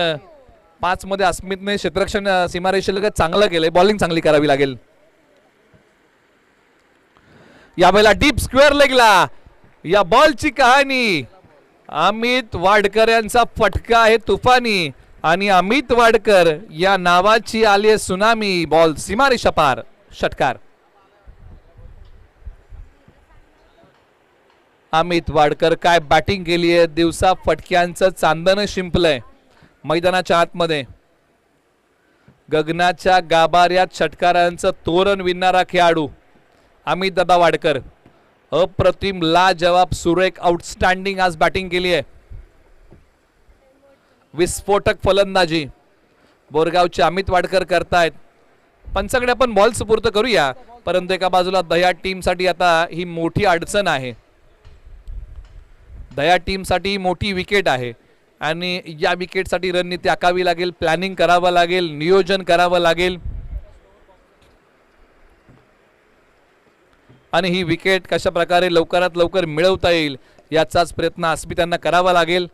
5 मध्ये अस्मितने क्षेत्ररक्षण सीमारेषेलगत चांगलं केलंय. बॉलिंग चांगली करावी लागेल. यावेळेला डीप स्क्वेअर लेगला या बॉलची कहाणी अमित वाडकर यांचा फटका आहे तुफानी आणि अमित वाडकर या नावाची आली आहे सुनामी. बॉल सीमारेषा पार, षटकार. अमित वाडकर काय बॅटिंग केली आहे. दिवसा फटक्यांचं चांदणं शिंपलंय मैदानाच्या आतमध्ये. गगनाच्या गाभाऱ्यात षटकारांचं तोरण विणणारा खेळाडू अमित दादा वाडकर. अप्रतिम लाजवाब सुरेख आउटस्टँडिंग आज बॅटिंग केली आहे. विस्फोटक फलंदाजी बोरगावचे अमित वाडकर करतायत. पंचाकडे आपण बॉल सुपूर्द करूया. परंतु एका बाजूला दह्याट टीमसाठी आता ही मोठी अडचण आहे. दह्याट टीमसाठी मोठी विकेट आहे आणि या विकेटसाठी रणनीती आखावी लागेल. प्लॅनिंग करावं लागेल. नियोजन करावं लागेल आणि ही विकेट कशा प्रकारे लवकरात लवकर मिळवता येईल याचाच प्रयत्न अस्मित त्यांना करावा लागेल.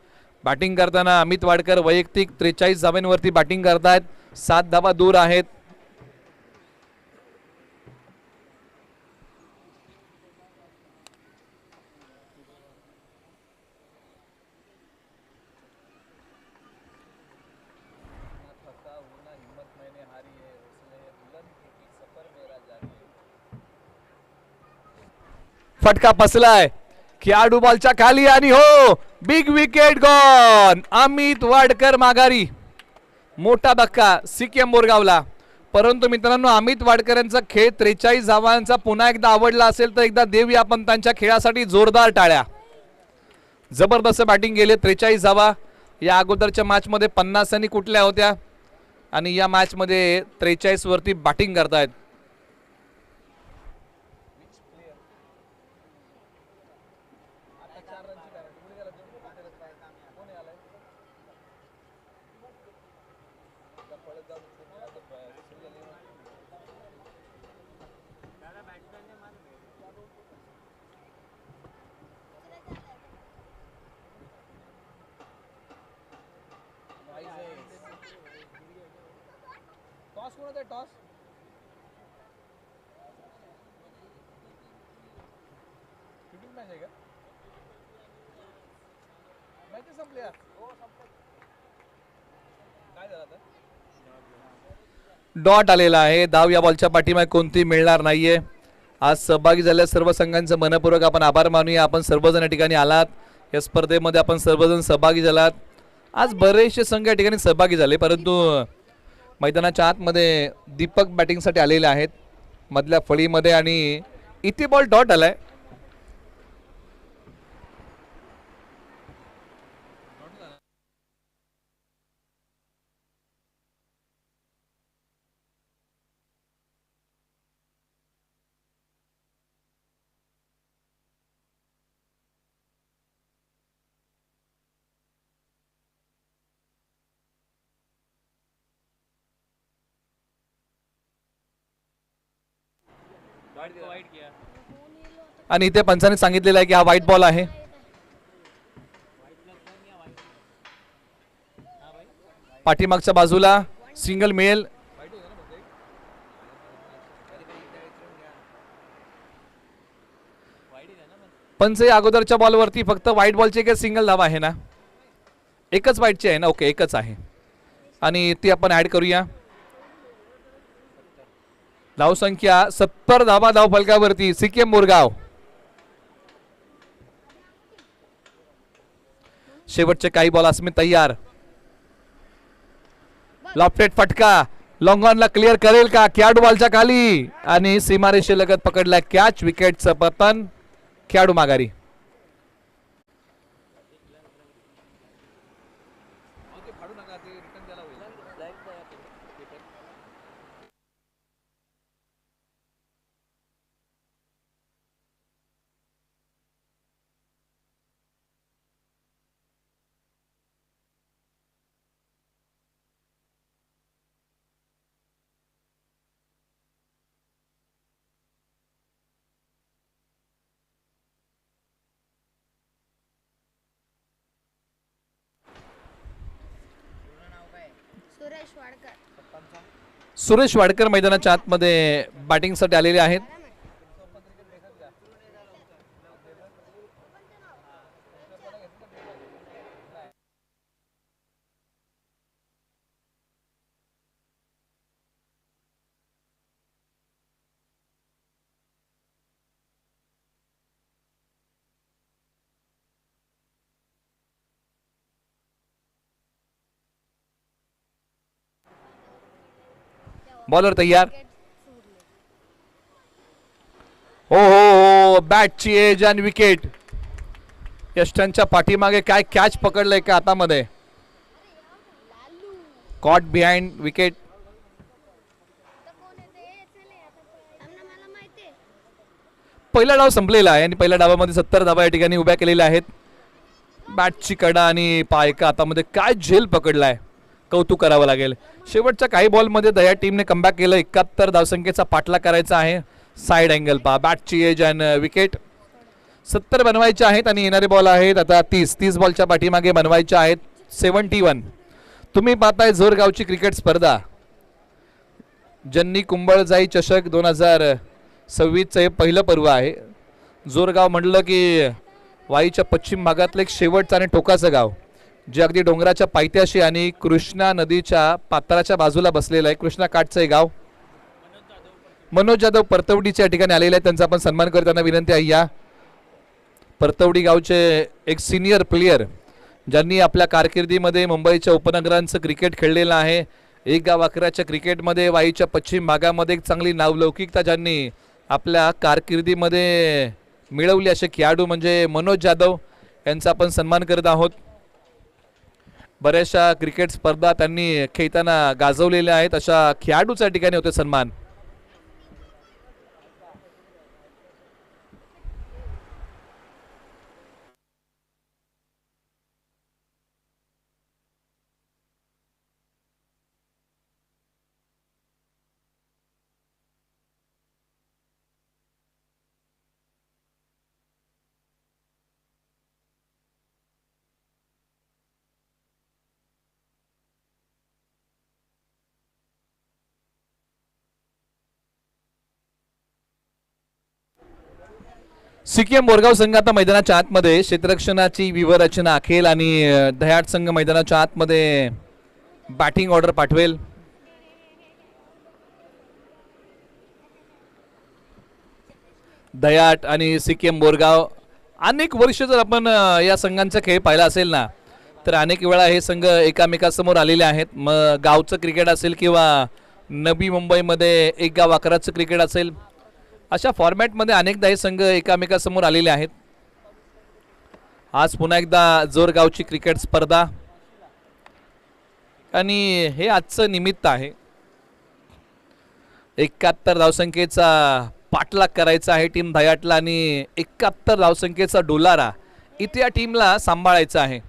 बॅटिंग करताना अमित वाडकर वैयक्तिक 43 धावांवरती बॅटिंग करतायत. 7 धावा दूर आहेत. फटका फसलाय खेळाडू बॉलच्या खाली आणि हो big wicket gone. Amit Wadkar माघारी. मोठा धक्का सीकेएम बोरगावला. परंतु मित्रांनो अमित वाडकर यांचा खेळ 43 धावांचा पुन्हा एकदा आवडला असेल तर एकदा देऊया आपण त्यांच्या खेळासाठी जोरदार टाळ्या. जबरदस्त बॅटिंग केली. 43 धावा. या अगोदरच्या मॅच मध्ये 50 आणि कुठल्या होत्या आणि या मॅच मध्ये 43 वरती बॅटिंग करतायत. टॉस कोण होते. टॉस मॅच आहे का. मॅच संपली काय झालं आता. डॉट आलेला आहे. धाव या बॉलच्या पाठीमागे कोणती मिळणार नाहीये. आज सहभागी झालेल्या सर्व संघांचं मनपूर्वक आपण आभार मानूया. आपण सर्वजण या ठिकाणी आलात. या स्पर्धेमध्ये आपण सर्वजण सहभागी झालात. आज बरेचसे संघ या ठिकाणी सहभागी झाले परंतु मैदानाच्या आतमध्ये दीपक बॅटिंगसाठी आलेले आहेत मधल्या फळीमध्ये आणि इथे बॉल डॉट आलाय. आणि इथे पंचाने सांगितलेलं आहे की हा व्हाईट बॉल आहे. पाठीमागच्या बाजूला सिंगल मिळेल. पंच या अगोदरच्या बॉलवरती फक्त व्हाईट बॉलची एक सिंगल धावा आहे ना, एकच व्हाईटची आहे ना. ओके, एकच आहे आणि ती आपण ऍड करूया. धावसंख्या 70 धावा धाव फलकावरती. सिक्कीम मोरगाव शेवटचे काही बॉल अस्मित तयार. लॉफ्टेड फटका लॉंग ऑनला क्लिअर करेल का खेळाडू बॉलच्या खाली आणि सीमारेषेलगत पकडला कॅच. विकेटचं पतन, खेळाडू माघारी. सुरेश वाडकर मैदानाच्या आतमध्ये बॅटिंगसाठी आलेले आहेत. बॉलर तयार. हो हो, बॅटची एज आणि विकेट. यष्टांच्या पाठीमागे काय कॅच पकडलंय का हातामध्ये. Caught behind wicket. पहिला डाव संपलेला आहे आणि पहिल्या डावामध्ये 70 धावा या ठिकाणी उभ्या केलेल्या आहेत. बॅटची कडा आणि पाय का हातामध्ये काय झेल पकडलाय, कौतुक करावं लागेल. शेवटच्या काही बॉलमध्ये दया टीमने कमबॅक केलं. 71 धावसंख्येचा पाठलाग करायचा आहे. साइड अँगल पहा. बॅटची एज अँड विकेट. 70 बनवायचे आहेत आणि येणारे बॉल आहेत आता 30 बॉलच्या पाठीमागे बनवायचे आहेत 71. तुम्ही पाहताय जोरगावची क्रिकेट स्पर्धा. जन्नी कुंबळजाई चषक 2026चं हे पहिलं पर्व आहे. जोरगाव म्हणलं की वाईच्या पश्चिम भागातलं एक शेवटचं आणि टोकाचं गाव, जे अगदी डोंगराच्या पायथ्याशी आणि कृष्णा नदीच्या पात्राच्या बाजूला बसलेलं आहे. कृष्णा काठचं हे गाव. मनोज जाधव परतवडीच्या ठिकाणी आलेले आहेत. त्यांचा आपण सन्मान करताना विनंती आहे. या परतवडी गावचे एक सिनियर प्लेयर ज्यांनी आपल्या कारकिर्दीमध्ये मुंबईच्या उपनगरांचं क्रिकेट खेळलेलं आहे. एक गाव अकराच्या क्रिकेटमध्ये वाईच्या पश्चिम भागामध्ये एक चांगली नावलौकिकता ज्यांनी आपल्या कारकिर्दीमध्ये मिळवली असे खेळाडू म्हणजे मनोज जाधव यांचा आपण सन्मान करत आहोत. बऱ्याचशा क्रिकेट स्पर्धा त्यांनी खेळताना गाजवलेल्या आहेत. अशा खेळाडूच्या ठिकाणी होते सन्मान. सिक्कीम बोरगाव संघ आता मैदानाच्या आतमध्ये क्षेत्ररक्षणाची व्यूहरचना आखेल आणि दह्याट संघ मैदानाच्या आतमध्ये बॅटिंग ऑर्डर पाठवेल. दह्याट आणि सिक्कीम बोरगाव अनेक वर्ष जर आपण या संघांचा खेळ पाहिला असेल ना, तर अनेक वेळा हे संघ एकामेकासमोर आलेले आहेत. मग गावचं क्रिकेट असेल किंवा नवी मुंबईमध्ये एक गाव अकराचं क्रिकेट असेल, अशा फॉर्मॅटमध्ये अनेकदा हे संघ एकामेकासमोर आलेले आहेत. आज पुन्हा एकदा जोरगावची क्रिकेट स्पर्धा आणि हे आजचं निमित्त आहे. 71 धावसंख्येचा पाठलाग करायचा आहे टीम दह्याटला आणि 71 धावसंख्येचा डोलारा इथे या टीमला सांभाळायचा आहे.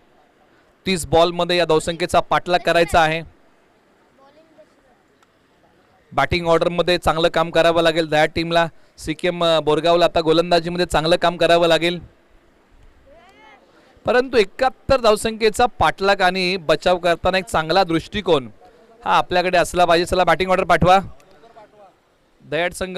30 बॉलमध्ये या धावसंख्येचा पाठलाग करायचा आहे. बॅटिंग ऑर्डरमध्ये चांगलं काम करावं लागेल दह्याट टीमला. सीकेएम बोरगावला आता गोलंदाजीमध्ये चांगलं काम करावं लागेल. परंतु 71 धावसंख्येचा पाठलाग आणि बचाव करताना एक चांगला दृष्टिकोन हा आपल्याकडे असला पाहिजे. चला बॅटिंग ऑर्डर पाठवा दह्याट संघ.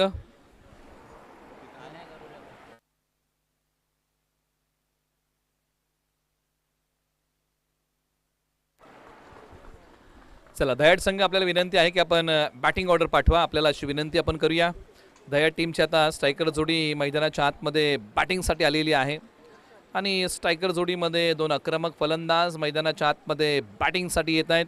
चला दह्याट संघ आपल्याला विनंती आहे की आपण बॅटिंग ऑर्डर पाठवा. आपल्याला अशी विनंती आपण करूया. दह्याट टीमची आता स्ट्रायकर जोडी मैदानाच्या आतमध्ये बॅटिंगसाठी आलेली आहे आणि स्ट्रायकर जोडीमध्ये 2 आक्रमक फलंदाज मैदानाच्या आतमध्ये बॅटिंगसाठी येत आहेत.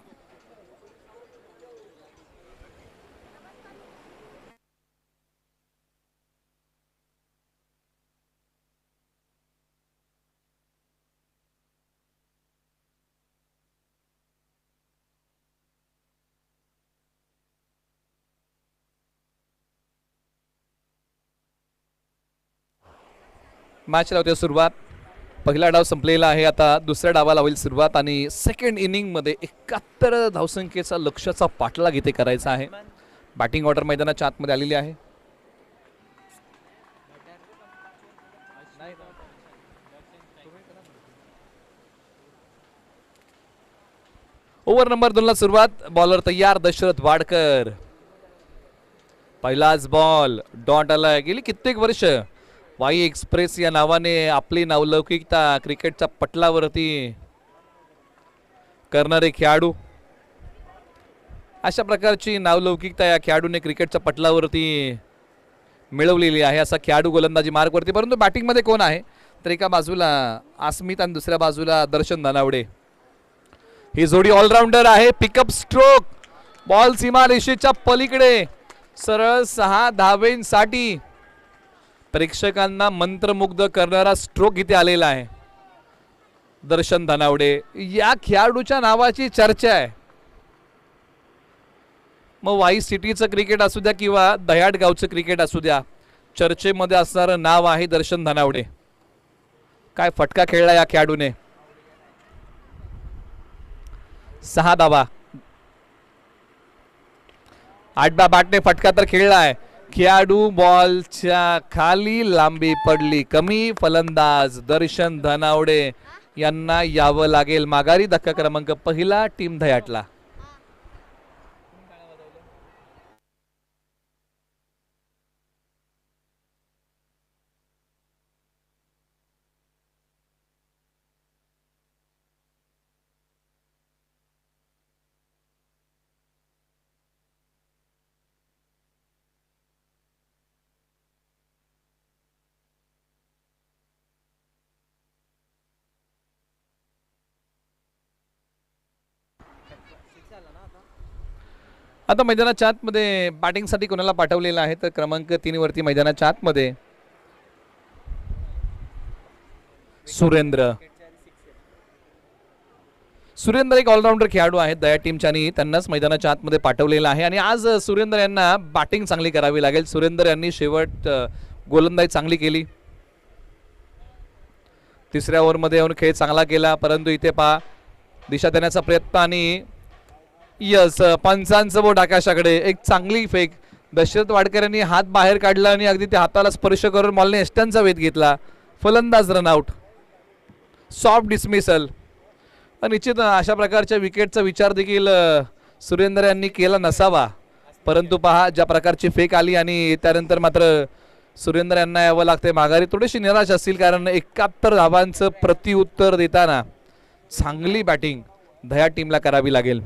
मॅचला होते सुरुवात. पहिला डाव संपलेला आहे. आता दुसऱ्या डावाला होईल सुरुवात आणि सेकंड इनिंगमध्ये 71 धावसंख्येचा लक्ष्याचा पाठलाग इथे करायचा आहे. बॅटिंग ऑर्डर मैदानाच्या आतमध्ये आलेली आहे. ओव्हर नंबर 2 ला सुरुवात. बॉलर तयार दशरथ वाडकर. पहिलाच बॉल डॉट आलाय. गेली कित्येक वर्ष वाई एक्सप्रेस या नावाने आपली नावलौकिकता क्रिकेटच्या पटलावरती करणारे खेळाडू. अशा प्रकारची नावलौकिकता या खेळाडूने क्रिकेटच्या पटलावरती मिळवलेली आहे. असा खेळाडू गोलंदाजी मार्गवरती. परंतु बॅटिंगमध्ये कोण आहे तर एका बाजूला आस्मित आणि दुसऱ्या बाजूला दर्शन धनावडे. ही जोडी ऑलराऊंडर आहे. पिकअप स्ट्रोक बॉल सीमारेषेच्या पलीकडे सरळ 6 धावेंसाठी प्रेक्षकांना मंत्रमुग्ध करणारा स्ट्रोक इथे आलेला आहे. दर्शन धनावडे या खेळाडूच्या नावाची चर्चा आहे. मग वाई सिटीचं क्रिकेट असू द्या किंवा दह्याट गावचं क्रिकेट असू द्या, चर्चेमध्ये असणारं नाव आहे दर्शन धनावडे. काय फटका खेळला या खेळाडूने. 6 धावा. 8 बॅटने फटका तर खेळलाय. खेळाडू बॉलच्या खाली लांबी पडली कमी. फलंदाज दर्शन धनावडे यांना यावं लागेल माघारी. धक्का क्रमांक पहिला टीम दह्याटला. आता मैदानाच्या आतमध्ये बॅटिंगसाठी कोणाला पाठवलेलं आहे तर क्रमांक 3 वरती मैदानाच्या आतमध्ये सुरेंद्र. सुरेंद्र एक ऑलराऊंडर खेळाडू आहेत दया टीमच्या आणि त्यांनाच मैदानाच्या आतमध्ये पाठवलेलं आहे. आणि आज सुरेंद्र यांना बॅटिंग चांगली करावी लागेल. सुरेंद्र यांनी शेवट गोलंदाजी चांगली केली. तिसऱ्या ओव्हरमध्ये येऊन खेळ चांगला केला. परंतु इथे पहा दिशा देण्याचा प्रयत्न आणि यस पंचांचं बोट आकाशाकडे. एक चांगली फेक. दशरथ वाडकर यांनी हात बाहेर काढला आणि अगदी त्या हाताला स्पर्श करून बॉलने एस्टनचा वेध घेतला. फलंदाज रनआउट. Soft dismissal. निश्चित अशा प्रकारच्या विकेटचा विचार देखील सुरेंद्र यांनी केला नसावा. परंतु पहा ज्या प्रकारची फेक आली आणि त्यानंतर मात्र सुरेंद्र यांना यावं लागते माघारी. थोडीशी निराश असतील कारण 71 धावांचं प्रत्युत्तर देताना चांगली बॅटिंग दह्याट टीमला करावी लागेल.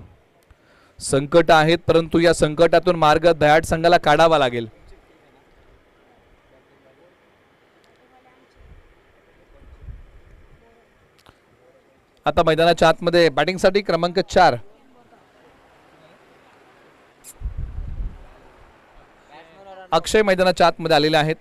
संकट आहेत परंतु या संकटातून मार्ग दह्याट संघाला काढावा लागेल. आता मैदानाच्या आतमध्ये बॅटिंगसाठी क्रमांक 4 अक्षय मैदानाच्या आतमध्ये आलेले आहेत.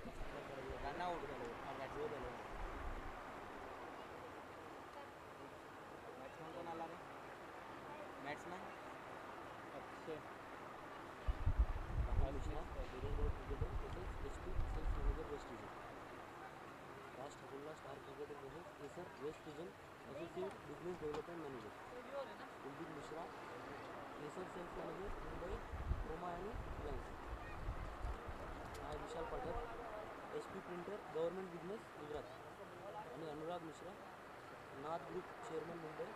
ओमा आणि रिलायन्स. हा Vishal Pathak H P printer government business Gujarat आणि अनुराग मिश्रा नाथ ग्रुप चेअरमन मुंबई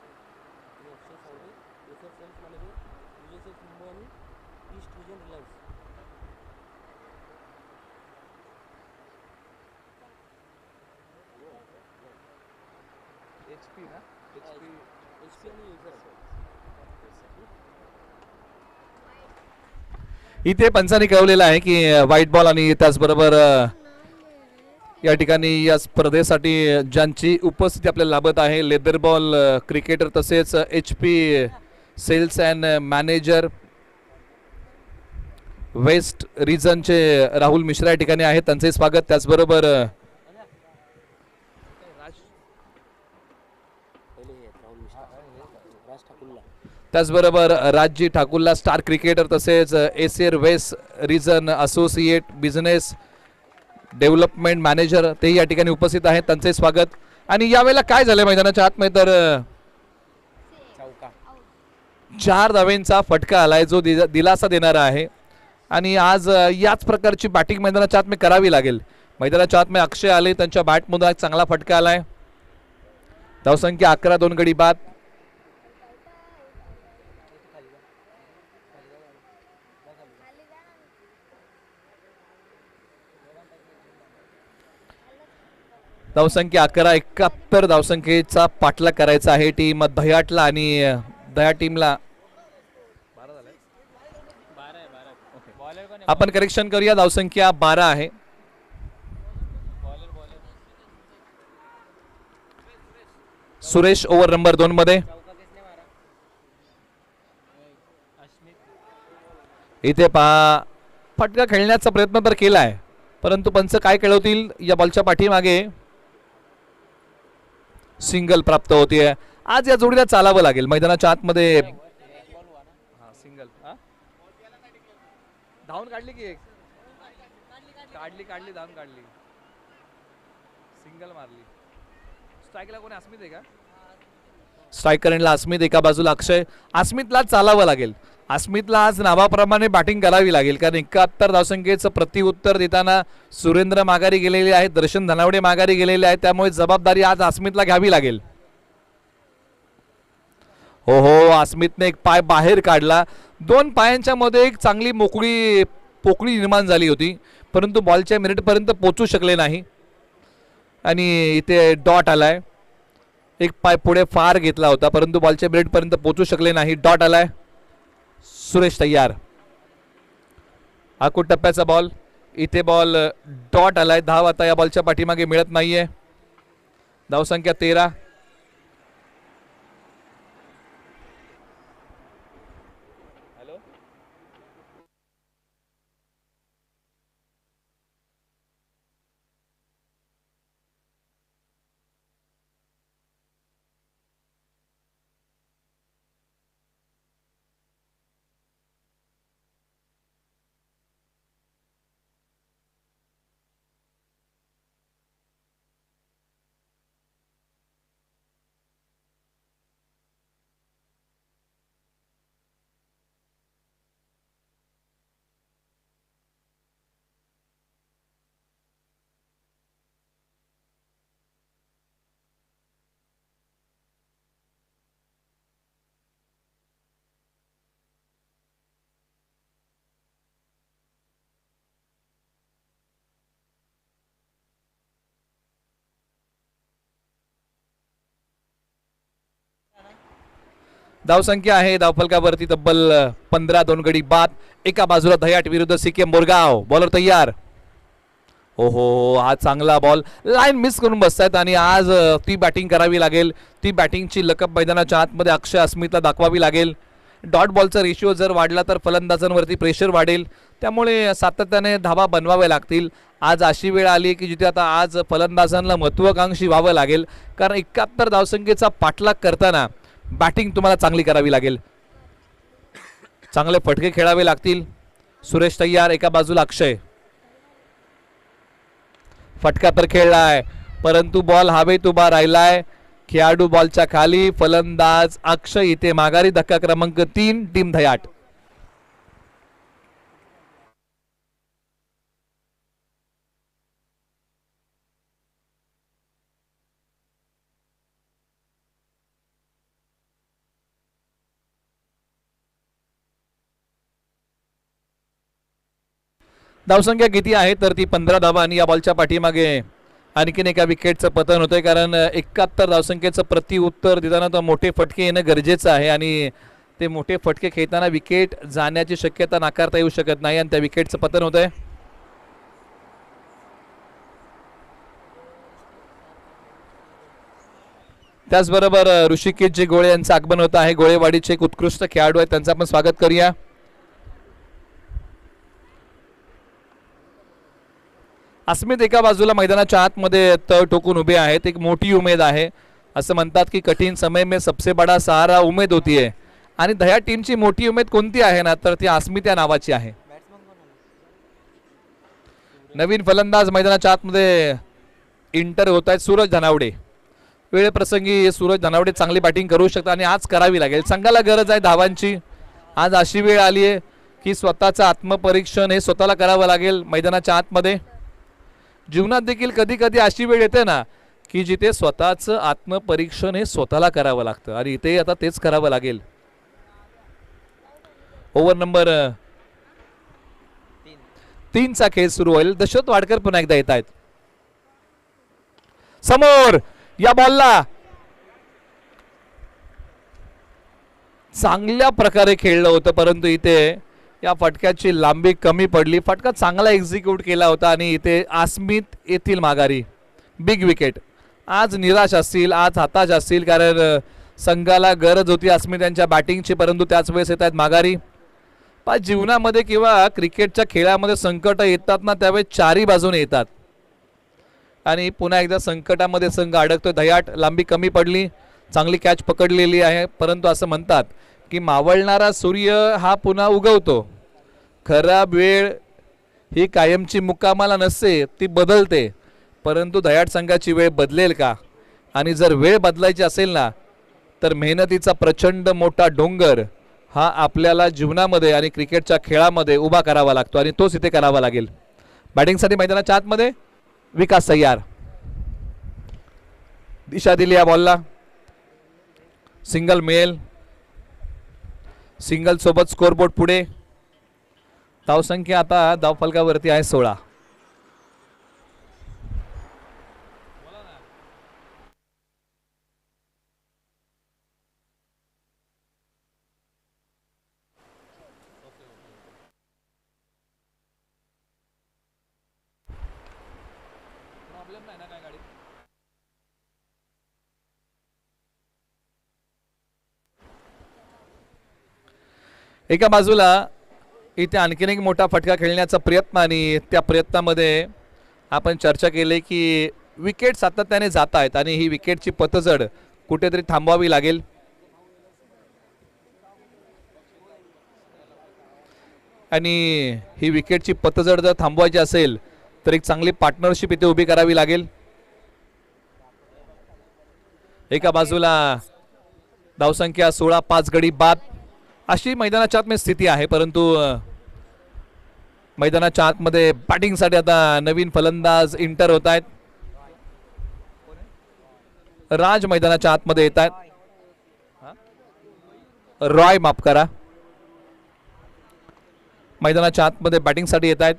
आणि Akshay Sawade research sales manager Vijay sales Mumbai आणि east region Reliance. H P ना एच पी आणि युजर. इथे पंचांनी कळवलेलं आहे की व्हाईट बॉल आणि त्याचबरोबर या ठिकाणी या स्पर्धेसाठी ज्यांची उपस्थिती आपल्याला लाभत आहे लेदर बॉल क्रिकेटर तसेच H P sales and manager west रिजनचे राहुल मिश्रा या ठिकाणी आहेत, त्यांचे स्वागत. त्याचबरोबर पहिले हे राहुल मिश्रा राज ठाकूरला. त्याचबरोबर राजजी ठाकूरला स्टार क्रिकेटर तसेच एसियर west region associate business development manager ते या ठिकाणी उपस्थित आहेत, त्यांचे स्वागत. आणि यावेळेला काय झालं मैदानाच्या आतमध्ये तर चौका 4 धावेंचा फटका आलाय जो दिलासा देणारा आहे. आणि आज याच प्रकारची बॅटिंग मैदानाच्या आत करावी लागेल. मैदानाच्या आत अक्षय आले, त्यांच्या बॅटमधून एक चांगला फटका आलाय. धावसंख्या 11, 2 गडी बाद. धावसंख्या 11, 71 धावसंख्येचा पाठलाग करायचा आहे टीम दह्याटला आणि दह्या टीमला. आपण करेक्शन करूया, धावसंख्या 12 आहे. सुरेश ओव्हर नंबर 2 मध्ये. इथे पहा फटका खेळण्याचा प्रयत्न तर केलाय, परंतु पंच काय खेळवतील या बॉलच्या पाठीमागे सिंगल प्राप्त होतीये. आज या जोडीला चालावं लागेल मैदानाच्या आतमध्ये. सिंगल धावून काढली की एक काढली धावून काढली, सिंगल मारली. स्ट्राईकला कोणी अस्मित आहे का? स्ट्राईक करेंटला अस्मित, एका बाजूला अक्षय. अस्मितला चालावं लागेल. अस्मितला आज नावाप्रमाणे बॅटिंग करावी लागेल, कारण 71 धावसंख्येचं प्रत्युत्तर देताना सुरेंद्र माघारी गेलेले आहेत, दर्शन धनावडे माघारी गेलेले आहेत, त्यामुळे जबाबदारी आज अस्मितला घ्यावी लागेल. हो, अस्मितने एक पाय बाहेर काढला. 2 पायांच्या मध्ये एक चांगली पोकळी निर्माण झाली होती, परंतु बॉलच्या मिनिटपर्यंत पोहोचू शकले नाही. आणि इथे डॉट आलाय. एक पाय पुढे फार घेतला होता, परंतु बॉलच्या मिनिटपर्यंत पोहोचू शकले नाही. डॉट आलाय. सुरेश तयार. आकूट टप्प्याचा बॉल. इथे बॉल डॉट आलाय. धाव आता या बॉलच्या पाठीमागे मिळत नाहीये. धावसंख्या 13. धावसंख्या आहे धावफलकावरती तब्बल 15, 2 गडी बाद. एका बाजूला दह्याट विरुद्ध सिक्कीम मोरगाव. बॉलर तयार. ओहो, हा चांगला बॉल लाईन मिस करून बसतायत आणि आज ती बॅटिंग करावी लागेल. ती बॅटिंगची लकब मैदानाच्या आतमध्ये अक्षय अस्मितला दाखवावी लागेल. डॉट बॉलचा रेशिओ जर वाढला तर फलंदाजांवरती प्रेशर वाढेल, त्यामुळे सातत्याने धावा बनवाव्या लागतील. आज अशी वेळ आली की जिथे आता आज फलंदाजांना महत्त्वाकांक्षी व्हावं लागेल, कारण 71 धावसंख्येचा पाठलाग करताना बॅटिंग तुम्हाला चांगली करावी लागेल. चांगले फटके खेळावे लागतील. सुरेश तयार. एका बाजूला अक्षय. फटका तर खेळलाय, परंतु बॉल हवेत उभा राहिलाय. खेळाडू बॉलच्या खाली. फलंदाज अक्षय इथे माघारी. धक्का क्रमांक 3 टीम दह्याट. धावसंख्या किती आहे तर ती 15 धावा आणि या बॉलच्या पाठीमागे आणखीन एका विकेटचं पतन होतंय कारण 71 धावसंख्येचं प्रति उत्तर देताना तो मोठे फटके येणं गरजेचं आहे आणि ते मोठे फटके खेळताना विकेट जाण्याची शक्यता नाकारता येऊ शकत नाही आणि त्या विकेटचं पतन होतंय. त्याचबरोबर ऋषिकेश गोळे यांचं आगमन होत आहे. गोळेवाडीचे एक उत्कृष्ट खेळाडू आहेत, त्यांचं आपण स्वागत करूया. अस्मित एका बाजूला मैदानाच्या आतमध्ये तळ ठोकून उभे आहेत. एक मोठी उमेद आहे. असं म्हणतात की कठीण समय में सबसे बडा सहारा उमेद होती है आणि दह्या टीमची मोठी उमेद कोणती आहे ना तर ती अस्मित या नावाची आहे. नवीन फलंदाज मैदानाच्या आतमध्ये इंटर होत आहेत सूरज धनावडे. वेळेप्रसंगी सूरज धनावडे चांगली बॅटिंग करू शकतात आणि आज करावी लागेल. संघाला गरज आहे धावांची. आज अशी वेळ आली आहे की स्वतःचं आत्मपरीक्षण हे स्वतःला करावं लागेल. मैदानाच्या आतमध्ये जीवनात देखील कधी कधी अशी वेळ येते ना की जिथे स्वतःचं आत्मपरीक्षण हे स्वतःला करावं लागतं आणि इथे आता तेच करावं लागेल. ओव्हर नंबर 3चा खेळ सुरू होईल. दशरथ वाडकर पुन्हा एकदा येत आहेत समोर. या बॉलला चांगल्या प्रकारे खेळलं होतं परंतु इथे या फटक्याची लांबी कमी पडली. फटका चांगला एक्झिक्यूट केला होता आणि इथे अस्मित येथील माघारी. Big wicket. आज निराश असतील, आज हताश असतील कारण संघाला गरज होती अस्मित यांच्या बॅटिंगची परंतु त्याच वेळेस येत आहेत माघारी. पण जीवनामध्ये किंवा क्रिकेटच्या खेळामध्ये संकट येतात ना त्यावेळेस चारी बाजूने येतात आणि पुन्हा एकदा संकटामध्ये संघ अडकतोय. दह्याट लांबी कमी पडली. चांगली कॅच पकडलेली आहे परंतु असं म्हणतात की मावळणारा सूर्य हा पुन्हा उगवतो. खराब वेळ ही कायमची मुक्कामाला नसते, ती बदलते. परंतु दह्याट संघाची वेळ बदलेल का? आणि जर वेळ बदलायची असेल ना तर मेहनतीचा प्रचंड मोठा डोंगर हा आपल्याला जीवनामध्ये आणि क्रिकेटच्या खेळामध्ये उभा करावा लागतो आणि तोच इथे करावा लागेल. बॅटिंगसाठी मैदानाच्या आतमध्ये विकास तयार. दिशा दिली या बॉलला. सिंगल मिळेल. सिंगल सोबत स्कोरबोर्ड पुढे. धावसंख्या आता धावफलकावरती आहे 16. एका बाजूला इथे आणखीन एक मोठा फटका खेळण्याचा प्रयत्न आणि त्या प्रयत्नामध्ये आपण चर्चा केली की विकेट सातत्याने जात आहेत आणि ही विकेटची पतझड कुठेतरी थांबवावी लागेल. आणि ही विकेटची पतझड जर थांबवायची असेल तर एक चांगली पार्टनरशिप इथे उभी करावी लागेल. एका बाजूला धावसंख्या 16, 5 गडी बाद अशी मैदानाच्या आतमध्ये स्थिती आहे परंतु मैदानाच्या आतमध्ये बॅटिंगसाठी आता नवीन फलंदाज इंटर होत आहेत. राज मैदानाच्या आतमध्ये येत आहेत. रॉय माफ करा. मैदानाच्या आतमध्ये बॅटिंगसाठी येत आहेत.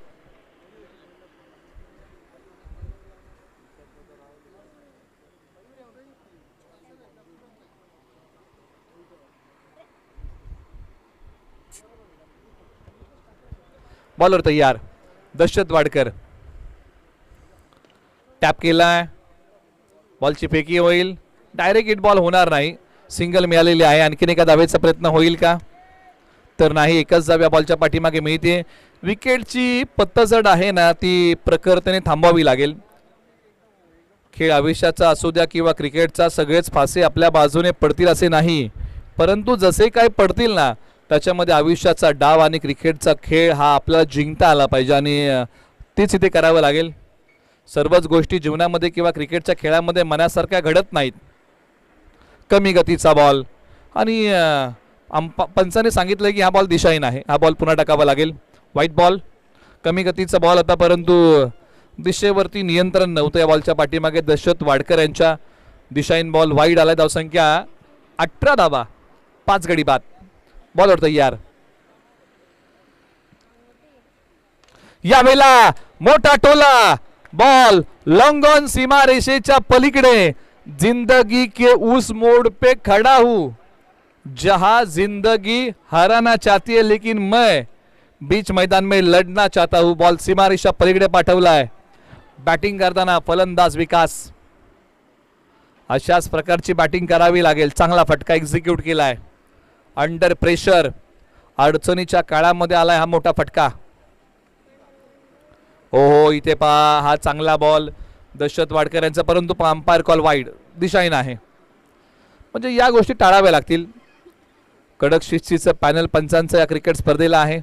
बॉलर तयार. दशरथ वाडकर टॅप केलाय. बॉलची फेकी होईल. डायरेक्ट हिट बॉल होणार नाही. सिंगल मिळालेली आहे. आणखीन एका धावेचा प्रयत्न होईल का तर नाही. एकच धाव या बॉलच्या पाठीमागे मिळते. विकेटची पत्तझड आहे ना ती प्रखरतेने थांबवावी लागेल. खेळ आयुष्याचा असू द्या किंवा क्रिकेटचा सगळेच फासे आपल्या बाजूने पडतील असे नाही परंतु जसे काय पडतील ना त्याच्यामध्ये आयुष्याचा डाव आणि क्रिकेटचा खेळ हा आपल्याला जिंकता आला पाहिजे आणि तेच इथे करावं लागेल. सर्वच गोष्टी जीवनामध्ये किंवा क्रिकेटच्या खेळामध्ये मनासारख्या घडत नाहीत. कमी गतीचा बॉल आणि पंचाने सांगितलं की हा बॉल दिशाहीन आहे. हा बॉल पुन्हा टाकावा लागेल. White ball. कमी गतीचा बॉल होता परंतु दिशेवरती नियंत्रण नव्हतं या बॉलच्या पाठीमागे. दशरथ वाडकर यांच्या दिशाहीन बॉल वाईड आलाय. धावसंख्या 18 धावा, 5 गडी बाद. बॉलर तयार. यावेळेला मोठा टोला बॉल लॉन्ग ऑन सीमा रेषेच्या पलीकडे. जिंदगी के उस मोड़ पे खड़ा हूं जहां जिंदगी हराना चाहती है लेकिन मैं बीच मैदान में लढना चाहता हूं. बॉल सीमा रेषा पलीकडे पाठवलाय. बॅटिंग करताना फलंदाज विकास. अशाच प्रकारची बॅटिंग करावी लागेल. चांगला फटका एक्झिक्यूट केलाय अंडर प्रेशर. अडचणीच्या काळामध्ये आलाय हा मोठा फटका. ओहो इथे पहा हा चांगला बॉल दशरथ वाडकर यांचा, परंतु अंपायर कॉल वाईड दिशाहीन आहे. म्हणजे या गोष्टी टाळाव्या लागतील. कडक शिस्तीचं पॅनल पंचांचं या क्रिकेट स्पर्धेला आहे.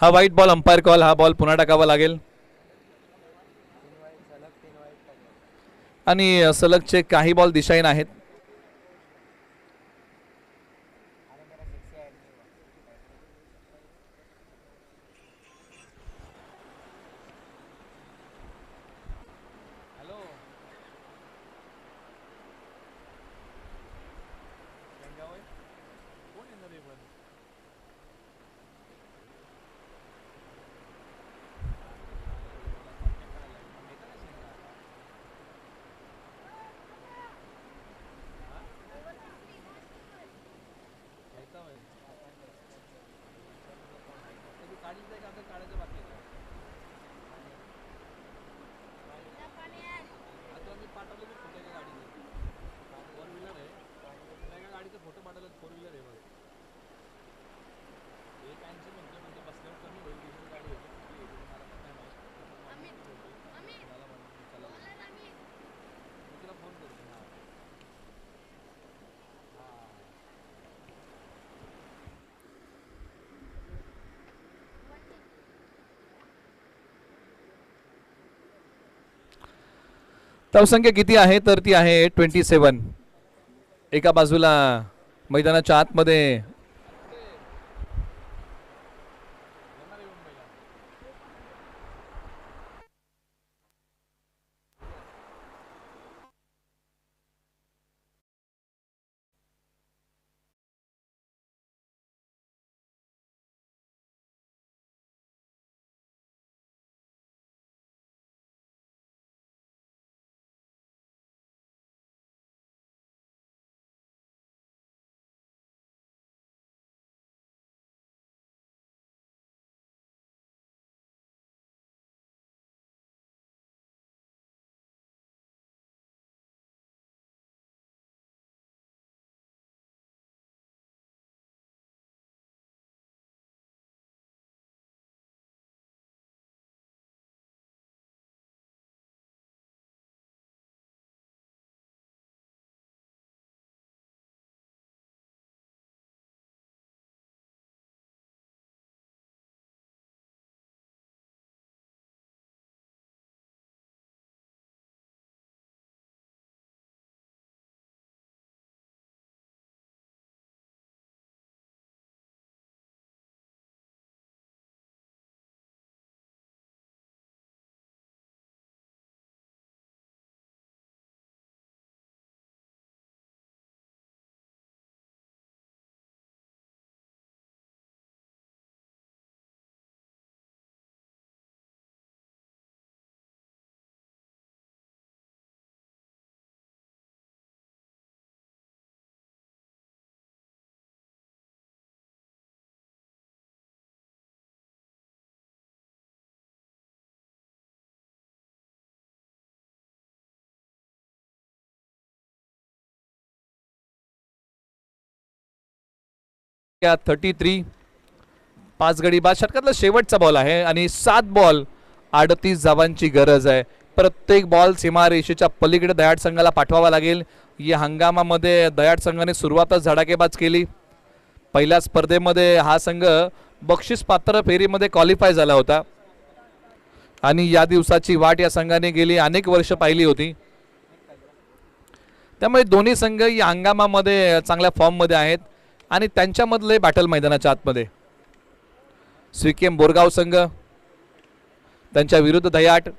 हा वाईट बॉल अंपायर कॉल. हा बॉल पुन्हा टाकावा लागेल. आणि सलगचे काही बॉल दिशाहीन आहेत. धावसंख्या किती आहे तर ती आहे 27. एका बाजूला मैदानाच्या आतमध्ये या 33 5 गडी बाद षटकातला शेवटचा बॉल आहे आणि 7 बॉल 38 धावांची गरज आहे. प्रत्येक बॉल सीमारेषेच्या पलीकडे दयाड संघाला पाठवावा लागेल. या हंगामामध्ये दयाड संघाने सुरुवातच धडाकेबाज केली. पहिल्या स्पर्धेमध्ये हा संघ बक्षीस पात्र फेरीमध्ये क्वालिफाय झाला होता आणि या दिवसाची वाट या संघाने गेली अनेक वर्ष पाहिली होती. त्यामुळे दोन्ही संघ या हंगामामध्ये चांगल्या फॉर्ममध्ये आहेत आणि त्यांच्यामधले बॅटल मैदानाच्या आतमध्ये. स्विकेम बोरगाव संघ त्यांच्या विरुद्ध दह्याट.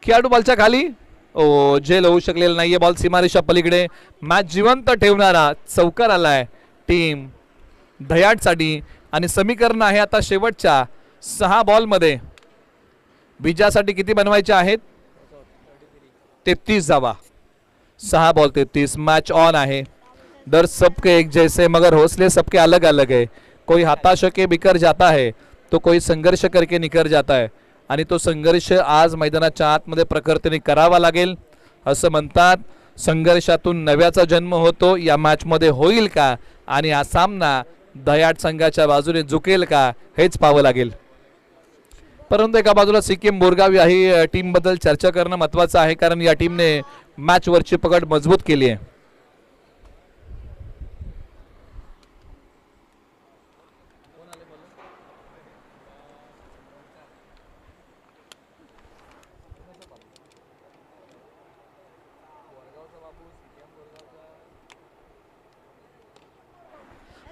खेळाडू बॉलच्या खाली, ओ झेल होऊ शकलेला नाहीये. बॉल सीमारेषा पलीकडे. मॅच जिवंत ठेवणारा चौकार आलाय टीम दह्याटसाठी आणि समीकरण आहे आता शेवटच्या 6 बॉलमध्ये. विजयासाठी किती बनवायचे आहेत? 33 धावा. 6 बॉल 33. मैच ऑन है. दर सबके एक जैसे मगर हौसले सबके अलग अलग है. कोई हताश होके बिखर जाता है तो कोई संघर्ष करके निखर जाता है आणि तो संघर्ष आज मैदानाच्या आतमध्ये प्रखरतेने करावा लागेल असं म्हणतात. संघर्षातून नव्याचा जन्म होतो. या मॅचमध्ये होईल का आणि हा सामना दह्याट संघाच्या बाजूने झुकेल का हेच पाहावं लागेल. परंतु एका बाजूला सिक्कीम बोरगाव याही टीमबद्दल चर्चा करणं महत्त्वाचं आहे कारण या टीमने मॅचवरची पकड मजबूत केली आहे.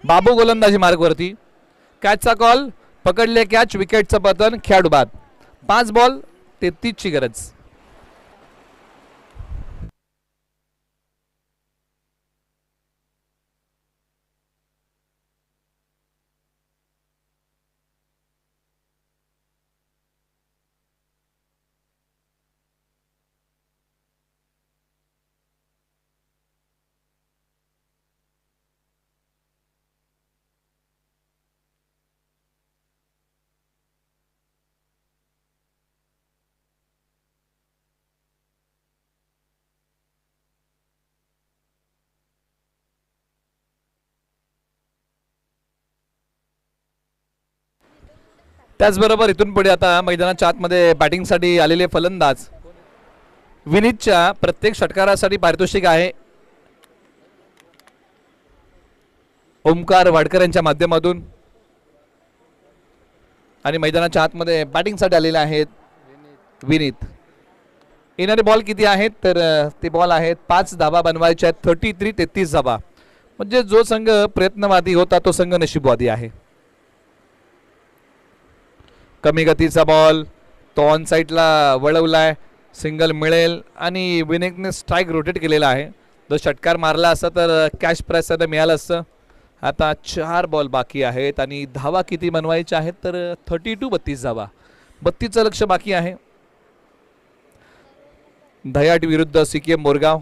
बाबू गोलंदाजी मार्गवरती. कॅचचा कॉल, पकडले कॅच, विकेटचं पतन, खेळाडू बाद. 5 बॉल 33 ची गरज. त्याचबरोबर इथून पुढे आता मैदानाच्या आतमध्ये बॅटिंगसाठी आलेले फलंदाज. विनीतच्या प्रत्येक षटकारासाठी पारितोषिक आहे ओमकार वाडकर यांच्या माध्यमातून आणि मैदानाच्या आतमध्ये बॅटिंगसाठी आलेले आहेत विनीत. येणारे बॉल किती आहेत तर ते बॉल आहेत 5 धावा बनवायचे आहेत. 33 धावा. म्हणजे जो संघ प्रयत्नवादी होता तो संघ नशीबवादी आहे. कमी गतीचा बॉल तो ऑन साईडला वळवलाय. सिंगल मिळेल आणि विनीतने स्ट्राईक रोटेट केलेला आहे. जर षटकार मारला असता तर कॅश प्राइस आता मिळालं असतं. आता 4 बॉल बाकी आहेत आणि धावा किती बनवायच्या आहेत तर 32 धावा. 32चं लक्ष बाकी आहे. दह्याट विरुद्ध सिक्कीम बोरगाव.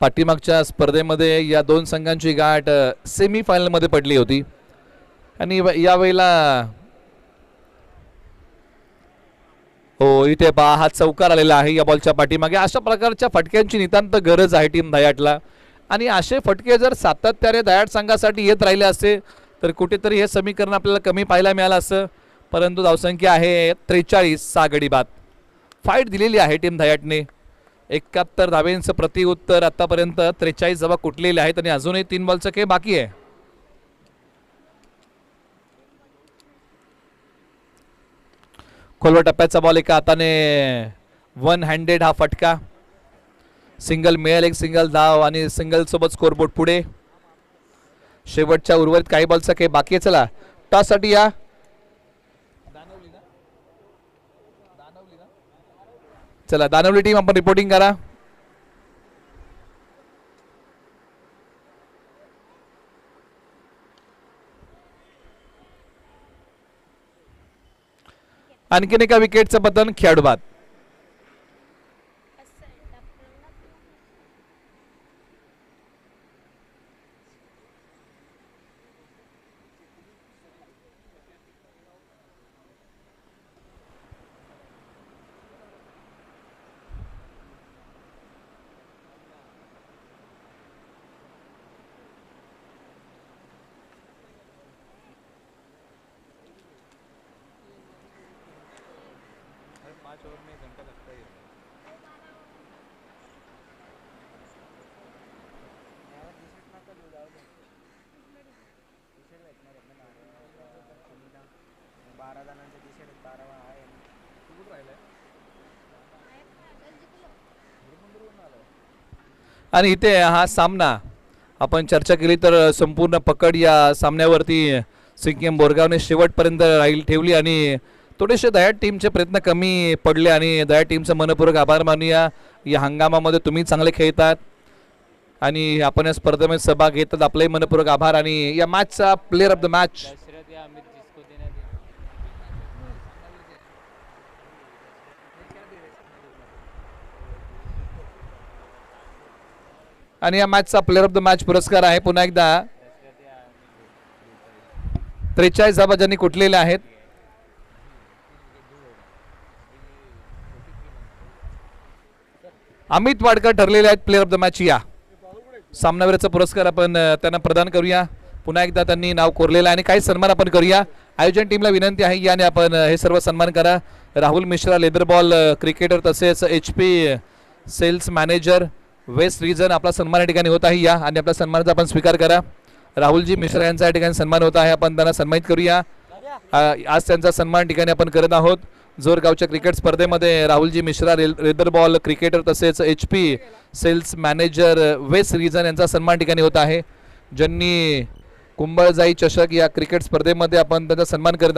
पाठीमागच्या स्पर्धेमध्ये या दोन संघांची गाठ सेमीफायनलमध्ये पडली होती आणि यावेळेला हो इथे पहा हा चौकार आलेला आहे या बॉलच्या पाठीमागे. अशा प्रकारच्या फटक्यांची नितांत गरज आहे टीम दह्याटला आणि असे फटके जर सातत्याने दह्याट संघासाठी येत राहिले असते तर कुठेतरी हे समीकरण आपल्याला कमी पाहायला मिळालं असतं. परंतु धावसंख्या आहे 43. 6 गडी बाद. फाईट दिलेली आहे टीम दह्याटने. 71 धावेंचं प्रतिउत्तर आतापर्यंत 43 धावा कुठलेले आहेत आणि अजूनही 3 बॉलचं खेळ बाकी आहे. खोलवर टप्प्याचा बॉल एका हाताने वन हँडेड हा फटका. सिंगल मिळेल, एक सिंगल धाव आणि सिंगल सोबत स्कोरबोर्ड पुढे. शेवटच्या उर्वरित काही बॉलचा खेळ बाकी आहे. चला टॉस साठी या. चला दानवली टीम आपण रिपोर्टिंग करा. आणखीन एका विकेटचं पतन, खेळाडू बाद. आणि इथे हा सामना आपण चर्चा केली तर संपूर्ण पकड या सामन्यावरती सिक्कीम बोरगावने शेवटपर्यंत राहील ठेवली आणि थोडेसे दह्याट टीमचे प्रयत्न कमी पडले आणि दह्याट टीमचं मनपूर्वक आभार मानूया. या हंगामामध्ये तुम्ही चांगले खेळतात आणि आपण या स्पर्धेमध्ये सहभाग घेतात, आपलाही मनपूर्वक आभार. आणि या मॅचचा प्लेअर ऑफ द मॅच आणि या मॅचचा प्लेअर ऑफ द मॅच पुरस्कार आहे पुन्हा एकदा 43 धावा ज्यांनी कुठलेल्या आहेत. अमित वाडकर ठरलेले आहेत प्लेअर ऑफ द मॅच. या सामनावीराचा पुरस्कार आपण त्यांना प्रदान करूया. पुन्हा एकदा त्यांनी नाव कोरलेलं आहे आणि काही सन्मान आपण करूया. आयोजन टीमला विनंती आहे याने आपण हे सर्व सन्मान करा. Rahul Mishra leather ball cricketer तसेच HP sales manager west region आपला सन्मान या ठिकाणी होत आहे. या आणि आपल्या सन्मानाचा आपण स्वीकार करा. राहुलजी मिश्रा यांचा या ठिकाणी सन्मान होत आहे, आपण त्यांना सन्मानित करूया. आज त्यांचा सन्मान ठिकाणी आपण करत आहोत. जोरगावच्या क्रिकेट स्पर्धेमध्ये Rahulji Mishra leather ball cricketer तसेच HP sales manager west region यांचा सन्मान ठिकाणी होत आहे, ज्यांनी कुंभळजाई चषक या क्रिकेट स्पर्धेमध्ये आपण त्यांचा सन्मान करत आहोत.